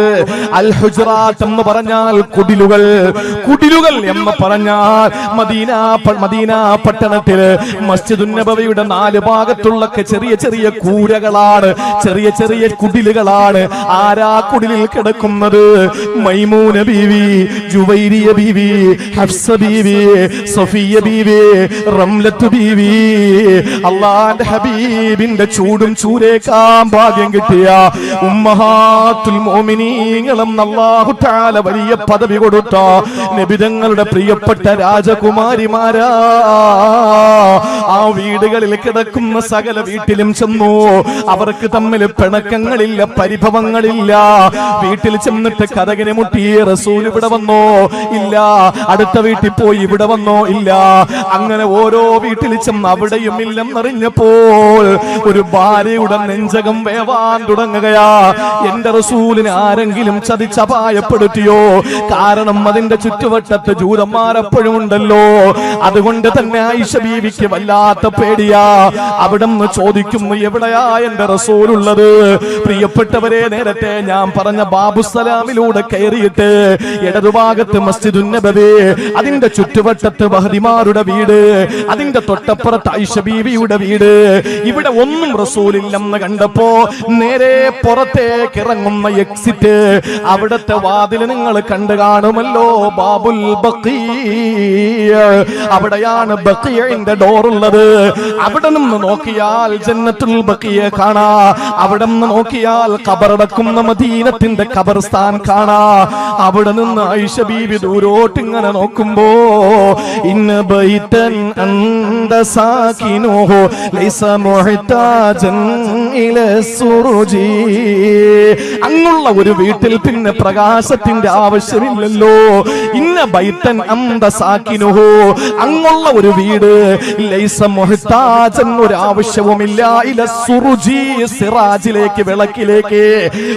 അൽ ഹുജറാത്ത് എന്ന് പറഞ്ഞാൽ കുടിലുകൾ. കുടിലുകൾ എന്ന് പറഞ്ഞാൽ മദീന പട്ടണത്തില് മസ്ജിദുൻ നബവിയുടെ 4 ഭാഗത്തുള്ള ചെറിയ ചെറിയ കൂരകളാണ്, ചെറിയ ചെറിയ കുടിലുകളാണ്. ആരാ കുടിലിൽ കിടക്കുന്നത്? മൈമൂന ബീവി, ജുവൈരിയ ബീവി, ഹഫ്സ ബീവി, സഫിയ ബീവി, റംലത്ത് ബീവി, ബീവി, അള്ളാന്റെ ഹബീബിന്റെ ചൂടും ചൂരേക്കാൻ ഭാഗ്യം കിട്ടിയ ഉമ്മഹാത്തുൽ മുഅ്മിനീങ്ങളും അല്ലാഹു തആല വലിയ പദവി കൊടുത്ത നബിതങ്ങളുടെ പ്രിയപ്പെട്ട രാജകുമാരിമാരാ. ആ വീടുകളിൽ കിടക്കുന്ന സകല വീട്ടിലും ചെന്നു. അവർക്ക് തമ്മിൽ പിണക്കങ്ങളില്ല, പരിഭവങ്ങളില്ല. വീട്ടിൽ ചെന്നിട്ട് കതകിനെ മുട്ടി റസൂൽ ഇവിടെ വന്നോ ഇല്ല, അടുത്ത വീട്ടിൽ പോയി ഇവിടെ വന്നോ ഇല്ല. അങ്ങനെ ഓരോ വീട്ടിൽ ചെന്ന് അവിടെയും ഇല്ലെന്നറിഞ്ഞപ്പോൾ ഒരു ഭാര്യയുടെ നെഞ്ചകം വേവാൻ തുടങ്ങുകയാ. എന്റെ റസൂലിനെ ആരെങ്കിലും ചതിച്ചപായപ്പെടുത്തിയോ? കാരണം അതിന്റെ ചുറ്റുവട്ടത്ത് ജൂതന്മാരെപ്പോഴും ഉണ്ടല്ലോ. അതുകൊണ്ട് തന്നെ ആയിഷ ബീവിക്ക് വല്ലാത്ത പേടിയാ. അവിടെ നിന്ന് ചോദിക്കുന്നു, എവിടെയാ എന്റെ റസൂലുള്ളത്? പ്രിയപ്പെട്ടവരെ, നേരത്തെ ഞാൻ പറഞ്ഞ ബാബുസലാമിലൂടെ കയറിയിട്ട് ഇടതുഭാഗത്ത് മസ്ജിദുൻ നബവി, അതിന്റെ ചുറ്റുവട്ടത്ത് മഹദിമാരുടെ വീട്, അതിന്റെ തൊട്ടപ്പുറത്ത് ആയിഷ ബീവിയുടെ വീട്. ഇവിടെ ഒന്നും റസൂലില്ലെന്ന് കണ്ടപ്പോ നേരെ പുറത്തേക്ക് ഇറങ്ങുന്ന എക്സിറ്റ്, അവിടത്തെ വാതിൽ നിങ്ങൾ കണ്ടു കാണുമല്ലോ, ബാബുൽ ബഖീയ. അവിടെയാണ് ബഖീഇന്റെ ഡോർ ഉള്ളത്. അവിടെ നിന്ന് നോക്കിയാൽ ജന്നത്തുൽ ബഖീയ കാണാ. അവിടെ നിന്ന് നോക്കിയാൽ ഖബറടക്കുന്ന മദീനത്തിന്റെ ഖബർസ്ഥാൻ കാണാ. അവിടെ നിന്ന് ആയിഷ ബീവി ദൂരോട്ട് ഇങ്ങനെ നോക്കുമ്പോ, ഇന്ന ബൈതൻ അന്ത സാകിനുഹു ലൈസ മുഹ്താജൻ ഇലാ സുറുജി. അങ്ങുള്ള ഒരു വീട്ടിൽ പിന്നെ പ്രകാശത്തിന്റെ ആവശ്യമില്ലല്ലോ. ഇന്ന ബൈതൻ അന്ത സാകിനുഹു, അങ്ങുള്ള ഒരു വീട്, ലൈസ മുഹ്താജൻ, ഒരു ആവശ്യവുമില്ല, ഇലാ സുറുജി, സിറാജിലേക്ക്, വിളക്കിലേക്ക്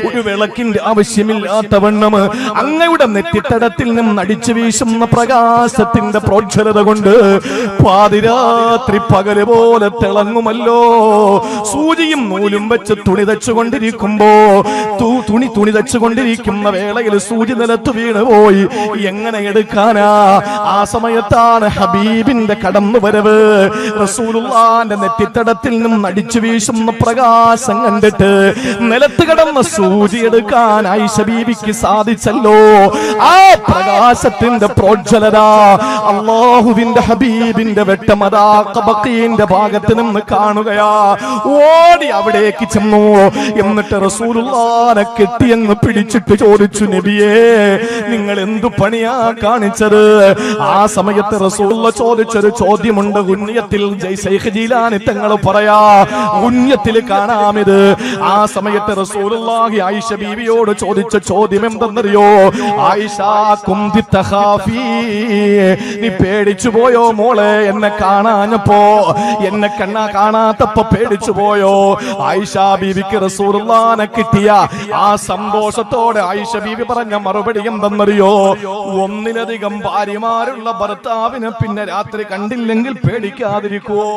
ഒരു വിളക്കിന്റെ ആവശ്യമില്ലാത്തവണ്ണം അങ്ങയുടെ നെറ്റിത്തടത്തിൽ നിന്ന് അടിച്ചു വീശുന്ന പ്രകാശത്തിന്റെ പ്രോജ്വലത കൊണ്ട് പാതിരാത്രി പകല് പോലെ തിളങ്ങുമല്ലോ. സൂചിയും നൂലും വെച്ച് തുണി തച്ചുകൊണ്ടിരിക്കുമ്പോ തുണി തച്ചുകൊണ്ടിരിക്കുന്ന വേളയിൽ സൂചി നിലത്ത് വീണുപോയി. എങ്ങനെ എടുക്കാനാ? ആ സമയത്താണ് ഹബീബിന്റെ കടന്നു വരവ്. റസൂലുള്ളാന്റെ നെറ്റിത്തടത്തിൽ നിന്നും അടിച്ചു വീശുന്ന പ്രകാശം കണ്ടിട്ട് നിലത്ത് കിടന്ന സൂചി എടുക്കാൻ ആയിഷ ബീവിക്ക് സാധിച്ചല്ലോ. ആ പ്രകാശത്തിന്റെ പ്രോജ്വലത, അല്ലാഹുവിന്റെ ഹബീബിന്റെ വെട്ടമതാ ബഖീന്റെ ഭാഗത്ത് നിന്ന് കാണുകയാ. ഓടി അവിടേക്ക് ചെന്നു. എന്നിട്ട് റസൂലുള്ളാനെ കെട്ടിയങ്ങ് പിടിച്ചിട്ട് ചോദിച്ചു, നബിയേ, നിങ്ങൾ എന്തു പണിയാ കാണിച്ചത്? ആ സമയത്ത് റസൂലുള്ള ചോദിച്ചൊരു ചോദ്യമുണ്ട്. ഉന്നയത്തിൽ ശൈഖ് ജീലാനി തങ്ങൾ പറയാ, ഉന്നയത്തിൽ കാണാമിത്. ആ സമയത്ത് റസൂലുള്ളാഹി ആയിഷ ബീവിയോട് ചോദിച്ച ചോദ്യം എന്തെന്നറിയോ? ആയിഷ, കുന്തി തഖാഫി, നീ പേടിച്ചു പോയോ മോളെ? എന്നെ കാണാഞ്ഞപ്പോ, എന്നെ കാണാത്തപ്പോ പേടിച്ചു പോയോ? ആയിഷ ബീവിക്ക് റസൂലുള്ളാഹിനെ കിട്ടിയ ആ സന്തോഷത്തോടെ ആയിഷ ബീവി പറഞ്ഞ മറുപടി എന്തെന്നറിയോ? ഒന്നിലധികം ഭാര്യമാരുള്ള ഭർത്താവിനെ പിന്നെ രാത്രി കണ്ടില്ലെങ്കിൽ പേടിക്കാതിരിക്കുവോ?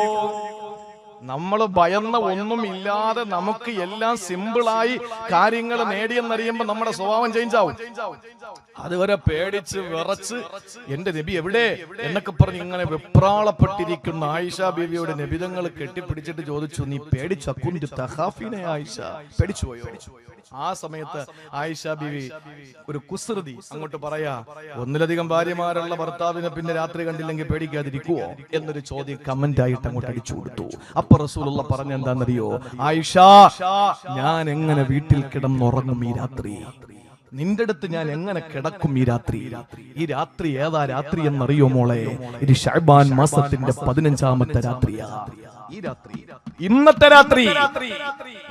നമ്മൾ ഭയന്ന ഒന്നും ഇല്ലാതെ നമുക്ക് എല്ലാം സിമ്പിളായി കാര്യങ്ങൾ നേടിയെന്നറിയുമ്പോ നമ്മുടെ സ്വഭാവം ചേഞ്ച് ആവും. അതുവരെ പേടിച്ച് വിറച്ച് എന്റെ നബി എവിടെ എന്നൊക്കെ പറഞ്ഞ് ഇങ്ങനെ വെപ്രാളപ്പെട്ടിരിക്കുന്ന ആയിഷ ബീവിയോട് നബിതങ്ങൾ കെട്ടിപ്പിടിച്ചിട്ട് ചോദിച്ചു, നീ പേടിച്ചോ? കുന്തു തഖാഫിനെ ആയിഷ, പേടിച്ചു പോയോ? ആ സമയത്ത് ആയിഷ ബീവി ഒരു കുസൃതി അങ്ങോട്ട് പറയാ, ഒന്നിലധികം ഭാര്യമാരുള്ള ഭർത്താവിനെ പിന്നെ രാത്രി കണ്ടില്ലെങ്കിൽ പേടിക്കാതിരിക്കുവോ എന്നൊരു ചോദ്യം കമന്റ് ആയിട്ട് അങ്ങോട്ട് അടിച്ചു കൊടുത്തു. അപ്പൊ റസൂലുള്ള പറഞ്ഞ എന്താണെന്നറിയോ? ആയിഷ, ഞാൻ എങ്ങനെ വീട്ടിൽ കിടന്നുറങ്ങും ഈ രാത്രി? നിന്റെ അടുത്ത് ഞാൻ എങ്ങനെ കിടക്കും ഈ രാത്രി? ഈ രാത്രി ഏതാ രാത്രി എന്നറിയോ മോളെ? ഇത് ശഅബാൻ മാസത്തിന്റെ 15ാമത്തെ രാത്രിയാ. ഈ രാത്രി, ഇന്നത്തെ രാത്രി,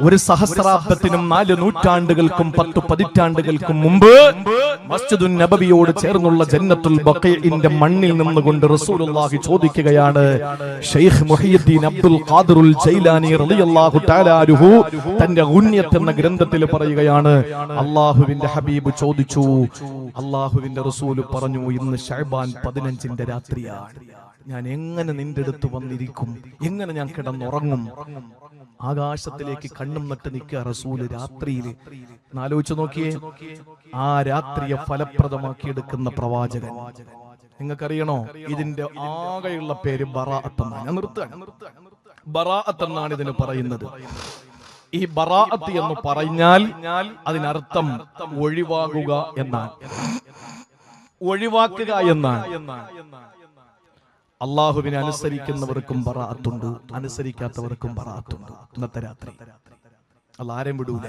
ഒരു സഹസ്രാബ്ദത്തിനും 4 നൂറ്റാണ്ടുകൾക്കും 10 പതിറ്റാണ്ടുകൾക്കും മുമ്പ് മസ്ജിദുൻ നബവിയോട് ചേർന്നുള്ള ജന്നത്തുൽ ബഖീഇന്റെ മണ്ണിൽ നിന്നുകൊണ്ട് റസൂലുള്ളാഹി ചോദിക്കുകയാണ്. ശൈഖ് മുഹയ്യിദ്ദീൻ അബ്ദുൽ ഖാദിറുൽ ജൈലാനി റളിയല്ലാഹു തആല അൻഹു തന്റെ ഗുന്യത്ത് എന്ന ഗ്രന്ഥത്തിൽ പറയുകയാണ്, അല്ലാഹുവിന്റെ ഹബീബ് ചോദിച്ചു, അല്ലാഹുവിന്റെ റസൂൽ പറഞ്ഞു, ഇന്ന് ശഅബാൻ 15ന്റെ രാത്രിയാണ്. ഞാൻ എങ്ങനെ നിന്റെ അടുത്ത് വന്നിരിക്കും? എങ്ങനെ ഞാൻ കിടന്നുറങ്ങും? ആകാശത്തിലേക്ക് കണ്ണും നട്ട് നിൽക്കുക റസൂല് രാത്രിയിൽ. ആലോചിച്ചു നോക്കിയേ, ആ രാത്രിയെ ഫലപ്രദമാക്കി എടുക്കുന്ന പ്രവാചകൻ. നിങ്ങൾക്കറിയണോ ഇതിന്റെ ആകെയുള്ള പേര് ബറാഅത്ത് എന്നാണ്. ഞാൻ നിർത്തുകയാണ്. ബറാഅത്ത് എന്നാണ് ഇതിന് പറയുന്നത്. ഈ ബറാഅത്ത് എന്ന് പറഞ്ഞാൽ അതിനർത്ഥം ഒഴിവാകുക എന്നാണ്. ഒഴിവാക്കുക എന്നാണ്. അള്ളാഹുവിനെ അനുസരിക്കുന്നവർക്കും ബറാഅത്തുണ്ട്, അനുസരിക്കാത്തവർക്കും ബറാഅത്തുണ്ട്. ഇന്നത്തെ രാത്രി അള്ളാഹ് ആരെയും വിടൂല.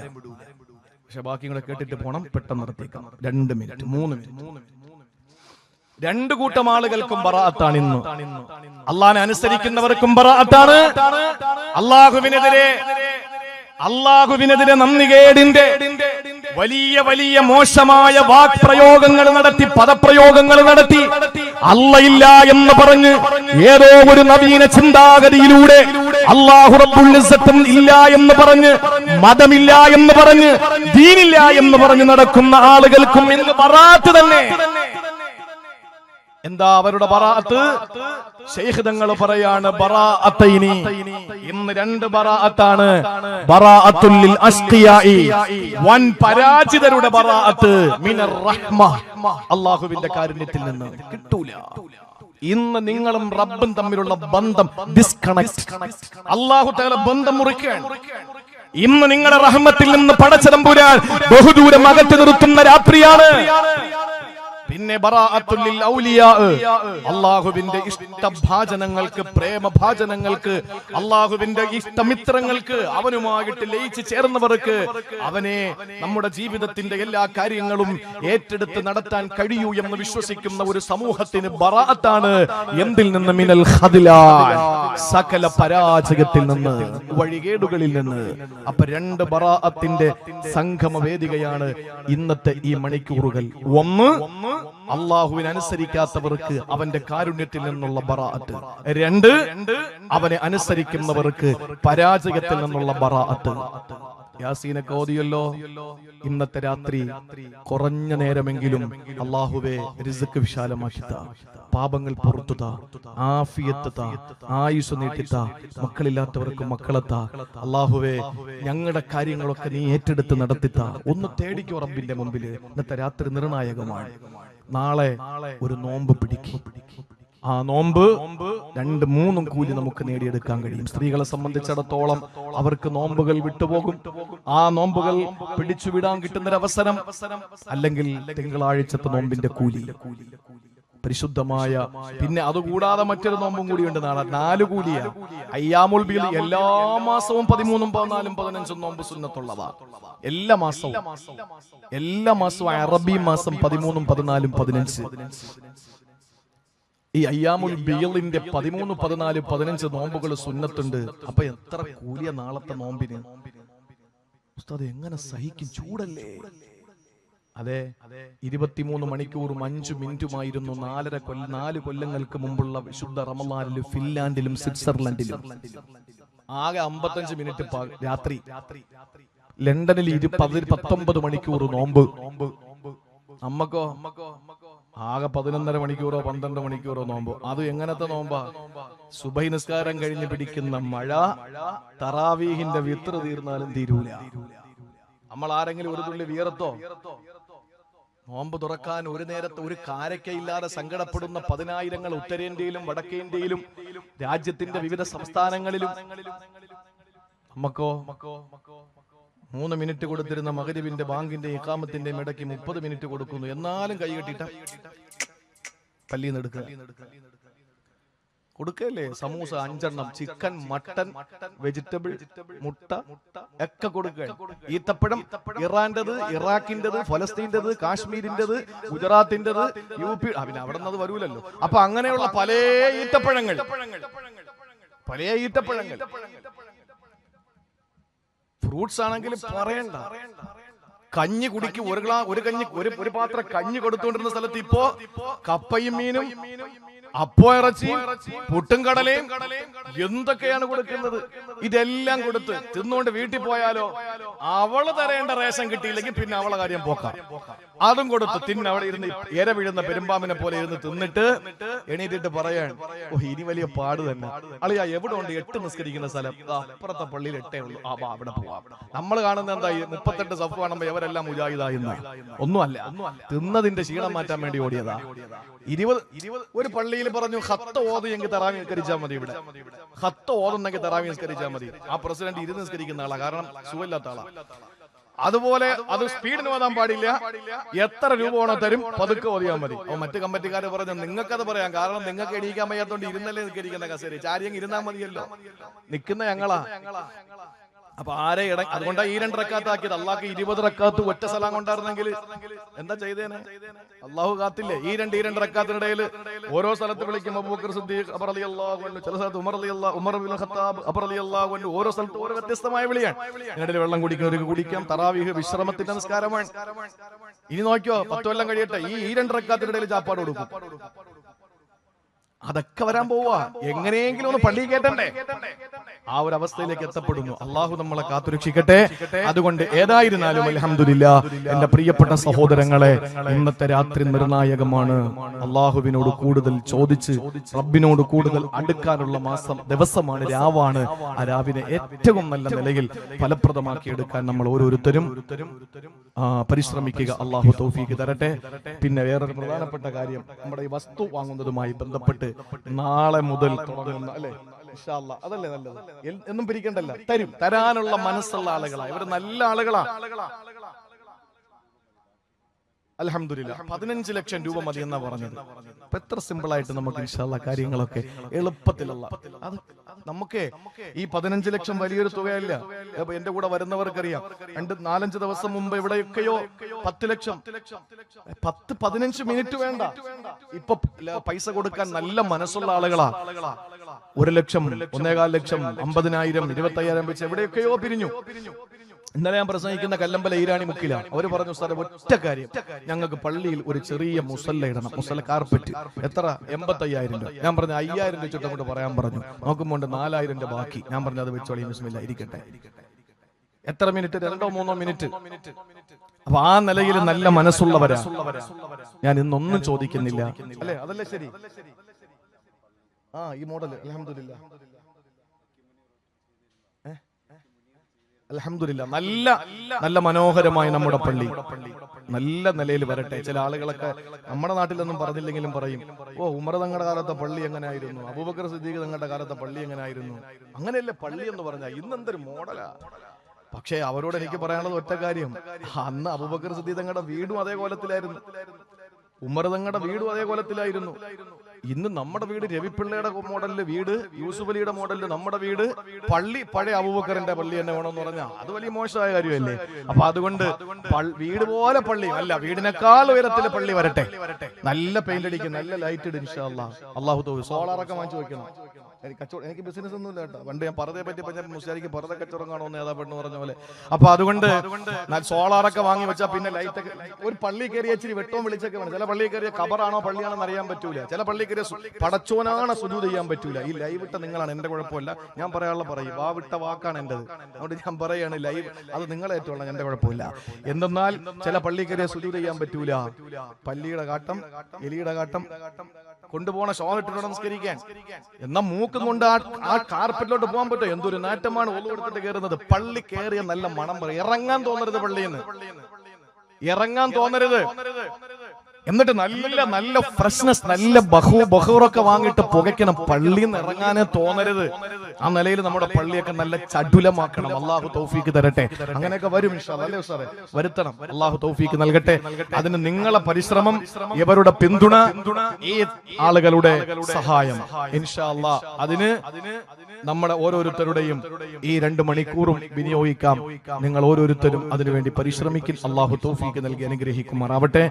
പക്ഷെ ബാക്കി കൂടെ കേട്ടിട്ട് പോണം, പെട്ടെന്ന് നിർത്തിക്കാം. 2 മിനിറ്റ് 3 മിനിറ്റ്. 2 കൂട്ടം ആളുകൾക്കും ബറാഅത്താണ് ഇന്ന്. അള്ളാഹിനെ അനുസരിക്കുന്നവർക്കും ബറാഅത്താണ്. അള്ളാഹുവിനെതിരെ നന്ദികേടിന്റെ വലിയ വലിയ മോശമായ വാക്പ്രയോഗങ്ങൾ നടത്തി, പദപ്രയോഗങ്ങൾ നടത്തി, അള്ളയില്ല എന്ന് പറഞ്ഞ് ഏതോ ഒരു നവീന ചിന്താഗതിയിലൂടെ അല്ലാഹു റബ്ബുൽ ഇസ്സത്തും ഇല്ല എന്ന് പറഞ്ഞ്, മതമില്ല എന്ന് പറഞ്ഞ്, ദീനില്ല എന്ന് പറഞ്ഞ് നടക്കുന്ന ആളുകൾക്കും ഇന്ന് ബറാഅത്ത് തന്നെ. എന്താ അവരുടെ ബറാഅത്ത്? ശൈഖ് തങ്ങൾ പറയാണ്, ബറാഅത്തൈനി, ഇന്ന് 2 ബറാഅത്താണ്. ബറാഅത്തുൽ ലിൽ അസ്ഖിയാഇ, വൻ പരാജിതരുടെ ബറാഅത്ത്, മിനർ റഹ്മ, അല്ലാഹുവിന്റെ കാരുണ്യത്തിൽ നിന്ന് കിട്ടൂല. ഇന്ന് നിങ്ങളും റബ്ബും തമ്മിലുള്ള ബന്ധം ഡിസ്കണക്ട്. അല്ലാഹു തആല ബന്ധം മുറിക്കുകയാണ്. ഇന്ന് നിങ്ങളുടെ റഹ്മത്തിൽ നിന്ന് പടച്ചതമ്പുരാൻ ബഹുദൂരം അകറ്റി നിർത്തുന്ന രാത്രിയാണ്. പിന്നെ ബറാഅത്തുൽ ലിൽ ഔലിയാ, അല്ലാഹുവിന്റെ ഇഷ്ടഭാജനങ്ങൾക്ക്, പ്രേമഭാജനങ്ങൾക്ക്, അല്ലാഹുവിന്റെ ഇഷ്ടമിത്രങ്ങൾക്ക്, അവനുമായിട്ട് ലയിച്ച് ചേർന്നവർക്ക്, അവനെ നമ്മുടെ ജീവിതത്തിന്റെ എല്ലാ കാര്യങ്ങളും ഏറ്റെടുത്ത് നടത്താൻ കഴിയൂ എന്ന് വിശ്വസിക്കുന്ന ഒരു സമൂഹത്തിന് ബറാഅത്താണ്. എന്തിൽ നിന്ന്? മിനൽ ഖദ്ലാൻ, സകല പരാജയത്തിൽ നിന്ന്, വഴികേടുകളിൽ നിന്ന്. അപ്പൊ 2 ബറാഅത്തിന്റെ സംഗമ വേദികയാണ് ഇന്നത്തെ ഈ മണിക്കൂറുകൾ. ഒന്ന്, അള്ളാഹുവിനെ അനുസരിക്കാത്തവർക്ക് അവന്റെ കാരുണ്യത്തിൽ നിന്നുള്ള ബറാഅത്ത്. 2, അവനെ അനുസരിക്കുന്നവർക്ക് പരാജയത്തിൽ നിന്നുള്ള ബറാഅത്ത്. യാസീനൊക്കെ ഓതിയല്ലോ. ഇന്നത്തെ രാത്രി കുറഞ്ഞ നേരമെങ്കിലും അള്ളാഹുവേ റിസ്ക് വിശാലമാക്കിത്താ, പാപങ്ങൾ പുറത്തുതാ, ആഫിയത്ത് താ, ആയുസ് നീട്ടിത്താ, മക്കളില്ലാത്തവർക്ക് മക്കളെത്താ. അള്ളാഹുവേ ഞങ്ങളുടെ കാര്യങ്ങളൊക്കെ നീ ഏറ്റെടുത്ത് നടത്തിത്താ. ഒന്ന് തേടിക്കോ റബ്ബിന്റെ മുമ്പില്. ഇന്നത്തെ രാത്രി നിർണായകമാണ്. നാളെ ഒരു നോമ്പ് പിടിക്കും. ആ നോമ്പ് 2-3 കൂലി നമുക്ക് നേടിയെടുക്കാൻ കഴിയും. സ്ത്രീകളെ സംബന്ധിച്ചിടത്തോളം അവർക്ക് നോമ്പുകൾ വിട്ടുപോകും. ആ നോമ്പുകൾ പിടിച്ചുവിടാൻ കിട്ടുന്നൊരവസരം, അല്ലെങ്കിൽ തിങ്കളാഴ്ചത്തെ നോമ്പിന്റെ കൂലി പരിശുദ്ധമായ. പിന്നെ അതുകൂടാതെ മറ്റൊരു നോമ്പും കൂടിയുണ്ട് നാളെ, 4 കൂലിയാ. അയ്യാമുൽ ബീൽ എല്ലാ മാസവും 13, 14, 15 നോമ്പ് സുന്നത്തുള്ളതാ. എല്ലാ മാസവും അറബി മാസം 13, 14, 15. ഈ അയ്യാമുൽ ബീലിന്റെ 13, 14, 15 നോമ്പുകൾ സുന്നത്തുണ്ട്. അപ്പൊ എത്ര കൂലിയ നാളത്തെ നോമ്പിന്? ഉസ്താദ് എങ്ങനെ സഹിക്കും? ചൂടല്ലേ? അതെ, 23 മണിക്കൂറും 5 മിനിറ്റുമായിരുന്നു 4 കൊല്ലങ്ങൾക്ക് മുമ്പുള്ള വിശുദ്ധ റമളാനിലും ഫിൻലാൻഡിലും സ്വിറ്റ്സർലൻഡിലും. ആകെ 55 മിനിറ്റ് രാത്രി. ലണ്ടനിൽ 19 മണിക്കൂർ നോമ്പ്. നമ്മക്കോ ആകെ 11.5 മണിക്കൂറോ 12 മണിക്കൂറോ നോമ്പ്. അത് എങ്ങനത്തെ നോമ്പാ? സുബഹി നിസ്കാരം കഴിഞ്ഞ് പിടിക്കുന്ന മഴ, തറാവീഹിന്റെ വിത്ർ തീർന്നാലും തീരൂല. നമ്മൾ ആരെങ്കിലും ഒരു തുള്ളി വിയർത്തോ? നോമ്പ് തുറക്കാൻ ഒരു നേരത്തെ ഒരു കാരക്കയില്ലാതെ സങ്കടപ്പെടുന്ന 10,000 ഉത്തരേന്ത്യയിലും വടക്കേന്ത്യയിലും രാജ്യത്തിന്റെ വിവിധ സംസ്ഥാനങ്ങളിലും. നമ്മക്കോ 3 മിനിറ്റ് കൊടുത്തിരുന്ന മഗ്രിബിന്റെ ബാങ്കിന്റെ ഇഖാമത്തിന്റെ ഇടയ്ക്ക് 30 മിനിറ്റ് കൊടുക്കുന്നു. എന്നാലും കൈകെട്ടിട്ട പല്ലിന്ന് എടുക്കുക. കൊടുക്കല്ലേ? സമൂസ 5 എണ്ണം, ചിക്കൻ, മട്ടൻ, വെജിറ്റബിൾ, മുട്ട ഒക്കെ കൊടുക്കുക. ഈത്തപ്പഴം ഇറാന്റേത്, ഇറാഖിന്റേത്, ഫലസ്തീന്റേത്, കാശ്മീരിന്റേത്, ഗുജറാത്തിന്റേത്, UP. പിന്നെ അവിടെ നിന്ന് അത് വരൂലല്ലോ. അപ്പൊ അങ്ങനെയുള്ള പല ഈത്തപ്പഴങ്ങൾ. ഫ്രൂട്ട്സ് ആണെങ്കിൽ പറയണ്ട. കഞ്ഞി കുടിക്ക് ഒരു പാത്രം കഞ്ഞി കൊടുത്തുകൊണ്ടിരുന്ന സ്ഥലത്ത് ഇപ്പോ കപ്പയും മീനും, അപ്പോ ഇറച്ചി, പുട്ടും കടലയും എന്തൊക്കെയാണ് കൊടുക്കുന്നത്. ഇതെല്ലാം കൊടുത്ത് തിന്നുകൊണ്ട് വീട്ടിൽ പോയാലോ അവള് തരേണ്ട റേഷൻ കിട്ടിയില്ലെങ്കിൽ പിന്നെ അവളെ കാര്യം പോക്കാം. അതും കൊടുത്ത് അവിടെ ഇരുന്ന് ഇര വീഴുന്ന പെരുമ്പാമ്പിനെ പോലെ ഇരുന്ന് തിന്നിട്ട് എണീറ്റിട്ട് പറയാൻ, ഇനി വലിയ പാട് തന്നെ. അളിയാ എവിടെ ഉണ്ട് 8 നിസ്കരിക്കുന്ന സ്ഥലം? അപ്പുറത്തെ പള്ളിയിൽ 8 ഉള്ളൂ. അവിടെ പോവാം. നമ്മൾ കാണുന്ന എന്താ 38 സഫ് കാണുമ്പോ ഇവരെല്ലാം മുജാഹിദായിന്ന. ഒന്നുമല്ല, തിന്നതിന്റെ ക്ഷീണം മാറ്റാൻ വേണ്ടി ഓടിയതാ. 20 ഒരു പള്ളിയിൽ പറഞ്ഞു ഖത്ത് ഓതെങ്കിൽ തറാവി നിസ്കരിച്ചാൽ മതി. ഇവിടെ ഖത്ത് ഓതുന്നെങ്കിൽ തറാവി നിസ്കരിച്ചാൽ മതി. ആ പ്രസിഡന്റ് ഇരുന്ന് നിസ്കരിക്കുന്ന ആളാ, കാരണം സുഖമില്ലാത്ത ആളാ. അതുപോലെ അത് സ്പീഡിന് ഓതാൻ പാടില്ല. എത്ര രൂപ വേണോ തരും, പതുക്കെ ഓതിയാൽ മതി. മറ്റു കമ്മിറ്റിക്കാർ പറഞ്ഞു നിങ്ങൾക്കത് പറയാം, കാരണം നിങ്ങൾക്ക് എണീക്കാൻ വയ്യാത്തോണ്ട് ഇരുന്നല്ലേ നിൽക്കിരിക്കുന്ന കസേര, ചാരിയെങ്കിൽ ഇരുന്നാൽ മതിയല്ലോ, നിൽക്കുന്ന ഞങ്ങളാ. അപ്പൊ ആരെ അതുകൊണ്ടാ ഈ 2 റക്കാത്താക്കിയത്. അള്ളാഹ് 20 റക്കാത്ത് ഒറ്റ സലാം കൊണ്ടായിരുന്നെങ്കിൽ എന്താ ചെയ്തേനെ? അള്ളാഹു കാത്തില്ലേ? ഈ രണ്ട് റക്കാത്തിനിടയിൽ ഓരോ സ്ഥലത്ത് വിളിക്കും അബൂബക്കർ സിദ്ദീഖ് റളിയല്ലാഹു അൻഹു, ചില സ്ഥലത്ത് ഉമർ ഇബ്നുൽ ഖത്താബ് റളിയല്ലാഹു അൻഹു, ഓരോ സ്ഥലത്ത് ഓരോ വ്യത്യസ്തമായ വിളിയാണ്. ഇതിനിടയിൽ വെള്ളം കുടിക്കുന്നവർക്ക് കുടിക്കാം. തറാവീഹ് വിശ്രമത്തിന്റെ നിസ്കാരമാണ്. ഇനി നോക്കിയോ, 10 കൊല്ലം കഴിയട്ടെ, ഈ 2 റക്കാത്തിനിടയിൽ ചാപ്പാട് കൊടുക്കും. അതൊക്കെ വരാൻ പോവാ. എങ്ങനെയെങ്കിലും ഒന്ന് പള്ളി കേട്ടണ്ടേ? ആ ഒരു അവസ്ഥയിലേക്ക് എത്തപ്പെടുന്നു. അള്ളാഹു നമ്മളെ കാത്തുരക്ഷിക്കട്ടെ. അതുകൊണ്ട് ഏതായിരുന്നാലും അൽഹംദുലില്ലാഹ്, എന്റെ പ്രിയപ്പെട്ട സഹോദരങ്ങളെ, ഇന്നത്തെ രാത്രി നിർണായകമാണ്. അള്ളാഹുവിനോട് കൂടുതൽ ചോദിച്ച് റബ്ബിനോട് കൂടുതൽ അടുക്കാനുള്ള ദിവസമാണ്, രാവാണ്. ആ രാവിനെ ഏറ്റവും നല്ല നിലയിൽ ഫലപ്രദമാക്കി എടുക്കാൻ നമ്മൾ ഓരോരുത്തരും പരിശ്രമിക്കുക. അള്ളാഹു തൗഫീഖ് തരട്ടെ. പിന്നെ വേറൊരു പ്രധാനപ്പെട്ട കാര്യം, നമ്മുടെ ഈ വസ്തു വാങ്ങുന്നതുമായി ബന്ധപ്പെട്ട് നാളെ മുതൽ തുടങ്ങുന്ന അല്ലെ, ഇൻഷാ അല്ലാഹ്, അതല്ലേ നല്ലത്. എന്നും പിരിക്കണ്ടല്ല, തരാനുള്ള മനസ്സുള്ള ആളുകളാ ഇവർ, നല്ല ആളുകളാ. അൽഹംദുലില്ലാഹ് 15 ലക്ഷം രൂപ മതി എന്നാ പറഞ്ഞത്. അപ്പൊ എത്ര സിമ്പിൾ ആയിട്ട് നമുക്ക് ഇൻഷാ അല്ലാഹ് കാര്യങ്ങളൊക്കെ എളുപ്പത്തിലുള്ള അത് നമുക്ക് ഈ 15 ലക്ഷം വലിയൊരു തുകയല്ല. എന്റെ കൂടെ വരുന്നവർക്കറിയാം, 2-4-5 ദിവസം മുമ്പ് എവിടെയൊക്കെയോ 10 ലക്ഷം, 10-15 മിനിറ്റ് വേണ്ട ഇപ്പൊ പൈസ കൊടുക്കാൻ നല്ല മനസ്സുള്ള ആളുകളാ. 1 ലക്ഷം, 1.25 ലക്ഷം, 50,000, 25,000 വെച്ച് എവിടെയൊക്കെയോ പിരിഞ്ഞു. ഇന്നലെ ഞാൻ പ്രസംഗിക്കുന്ന കല്ലമ്പല ഈരാണി മുക്കിലാണ്. അവര് പറഞ്ഞു, സാറേ ഒറ്റ കാര്യം, ഞങ്ങൾക്ക് പള്ളിയിൽ ഒരു ചെറിയ മുസല്ല ഇടണം, മുസല്ല കാർപ്പറ്റ്. എത്ര? 85,000 രൂപ. ഞാൻ പറഞ്ഞു 5,000 രൂപ വെച്ചിട്ട് അങ്ങോട്ട് പറയാൻ പറഞ്ഞു. നോക്കുമ്പോൾ 4,000 രൂപ ബാക്കി. ഞാൻ പറഞ്ഞു അത് വെച്ചോളി, ബിസ്മില്ലാ, ഇരിക്കട്ടെ. എത്ര മിനിറ്റ്? 2-3 മിനിറ്റ്. അപ്പൊ ആ നിലയിൽ നല്ല മനസ്സുള്ളവരാ. ഞാൻ ഇന്നൊന്നും ചോദിക്കുന്നില്ല, അല്ലെ? അതല്ലേ ശരി? ഈ മോഡൽ അൽഹംദുലില്ലാഹ്, അൽഹംദുലില്ലാഹ്, നല്ല മനോഹരമായി നമ്മുടെ പള്ളി നല്ല നിലയിൽ വരട്ടെ. ചില ആളുകളൊക്കെ നമ്മുടെ നാട്ടിലൊന്നും പറഞ്ഞില്ലെങ്കിലും പറയും, ഉമർ തങ്ങളുടെ കാലത്തെ പള്ളി എങ്ങനെയായിരുന്നു, അബൂബക്കർ സിദ്ദീഖ് തങ്ങളുടെ കാലത്തെ പള്ളി എങ്ങനെയായിരുന്നു. അങ്ങനെയല്ലേ പള്ളി എന്ന് പറഞ്ഞാൽ, ഇന്നെന്തൊരു മോഡലാ. പക്ഷേ അവരോട് എനിക്ക് പറയാനുള്ളത് ഒറ്റ കാര്യം, അന്ന് അബൂബക്കർ സിദ്ദീഖ് തങ്ങളുടെ വീടും അതേ കോലത്തിലായിരുന്നു, ഉമർ തങ്ങളുടെ വീടും അതേ കോലത്തിലായിരുന്നു. ഇന്ന് നമ്മുടെ വീട് രവിപിള്ളയുടെ മോഡലില് വീട്, യൂസുഫ് അലിയുടെ മോഡലില് നമ്മുടെ വീട്, പള്ളി പഴയ അബൂബക്കറിന്റെ പള്ളി തന്നെ വേണമെന്ന് പറഞ്ഞാൽ അത് വലിയ മോശമായ കാര്യമല്ലേ? അപ്പൊ അതുകൊണ്ട് വീട് പോലെ പള്ളി അല്ല, വീടിനേക്കാൾ ഉയരത്തില് പള്ളി വരട്ടെ. നല്ല പെയിന്റ് അടിക്കും, നല്ല ലൈറ്റ് ഇടും ഇൻഷാ അല്ലാഹ്. അള്ളാഹു തൗഫീഖ്. സോളാറൊക്കെ വാങ്ങിച്ചു വെക്കണം. എനിക്ക് ബിസിനസ് ഒന്നുമില്ല കേട്ടോ. പണ്ട് ഞാൻ പറതയെ പറ്റി പറഞ്ഞ മുസ്ലിക്ക് പറത കച്ചവടം കാണുമെന്ന് ഏതാ പെണ്ണ് പറഞ്ഞ പോലെ. അപ്പൊ അതുകൊണ്ട് സോളാറൊക്കെ വാങ്ങി വെച്ചാൽ പിന്നെ ലൈറ്റൊക്കെ, ഒരു പള്ളി കയറിയ ഇച്ചിരി വെട്ടവും വിളിച്ചൊക്കെ വേണം. ചില പള്ളി കയറിയ ഖബറാണോ പള്ളിയാണെന്ന് അറിയാൻ പറ്റൂല. ചില പള്ളി കയറിയ പടച്ചോനാണ് സുജൂദ് ചെയ്യാൻ പറ്റൂല. ഈ ലൈവ് ഇട്ട നിങ്ങളാണ്, എന്റെ കുഴപ്പമില്ല. ഞാൻ പറയാനുള്ള പറയും, വാവിട്ട വാക്കാണ് എന്റേത്. അതുകൊണ്ട് ഞാൻ പറയാണ്, ലൈവ് അത് നിങ്ങളേറ്റോളാം, എന്റെ കുഴപ്പമില്ല. എന്തെന്നാൽ ചില പള്ളി കയറിയ സുജൂദ് ചെയ്യാൻ പറ്റൂല. പള്ളിയുടെ കാട്ടം, എലിയുടെ കാട്ടം കൊണ്ടുപോകണ ഷോ ഇട്ടിട്ട് നമസ്കരിക്കാൻ. എന്നാ മൂക്കും കൊണ്ട് ആ കാർപ്പറ്റിലോട്ട് പോകാൻ പറ്റുമോ? എന്തൊരു നാറ്റമാണ് ഒന്നു എടുത്തിട്ട് കയറുന്നത്. പള്ളി കയറിയ നല്ല മണം പറയും. ഇറങ്ങാൻ തോന്നരുത്, പള്ളിയിൽ നിന്ന് ഇറങ്ങാൻ തോന്നരുത്. എന്നിട്ട് നല്ല ഫ്രഷ്നെസ്, നല്ല ബഹൂറൊക്കെ വാങ്ങിയിട്ട് പുകയ്ക്കണം. പള്ളിയിൽ നിന്ന് ഇറങ്ങാനേ തോന്നരുത്. ആ നിലയിൽ നമ്മുടെ പള്ളിയൊക്കെ നല്ല ചടുലമാക്കണം. അള്ളാഹു തൗഫീക്ക് തരട്ടെ. അങ്ങനെയൊക്കെ വരും ഇൻഷാ അല്ലാഹ്. അല്ലേ സാറേ? വരുത്തണം. അള്ളാഹു തൗഫീക്ക് നൽകട്ടെ. അതിന് നിങ്ങളെ പരിശ്രമം, ഇവരുടെ പിന്തുണ, ഈ ആളുകളുടെ സഹായം ഇൻഷാ അല്ലാഹ്, അതിന് നമ്മുടെ ഓരോരുത്തരുടെയും ഈ 2 മണിക്കൂറും വിനിയോഗിക്കാം. നിങ്ങൾ ഓരോരുത്തരും അതിനുവേണ്ടി പരിശ്രമിക്കും. അള്ളാഹു തൗഫീക്ക് നൽകി അനുഗ്രഹിക്കുമാറാവട്ടെ.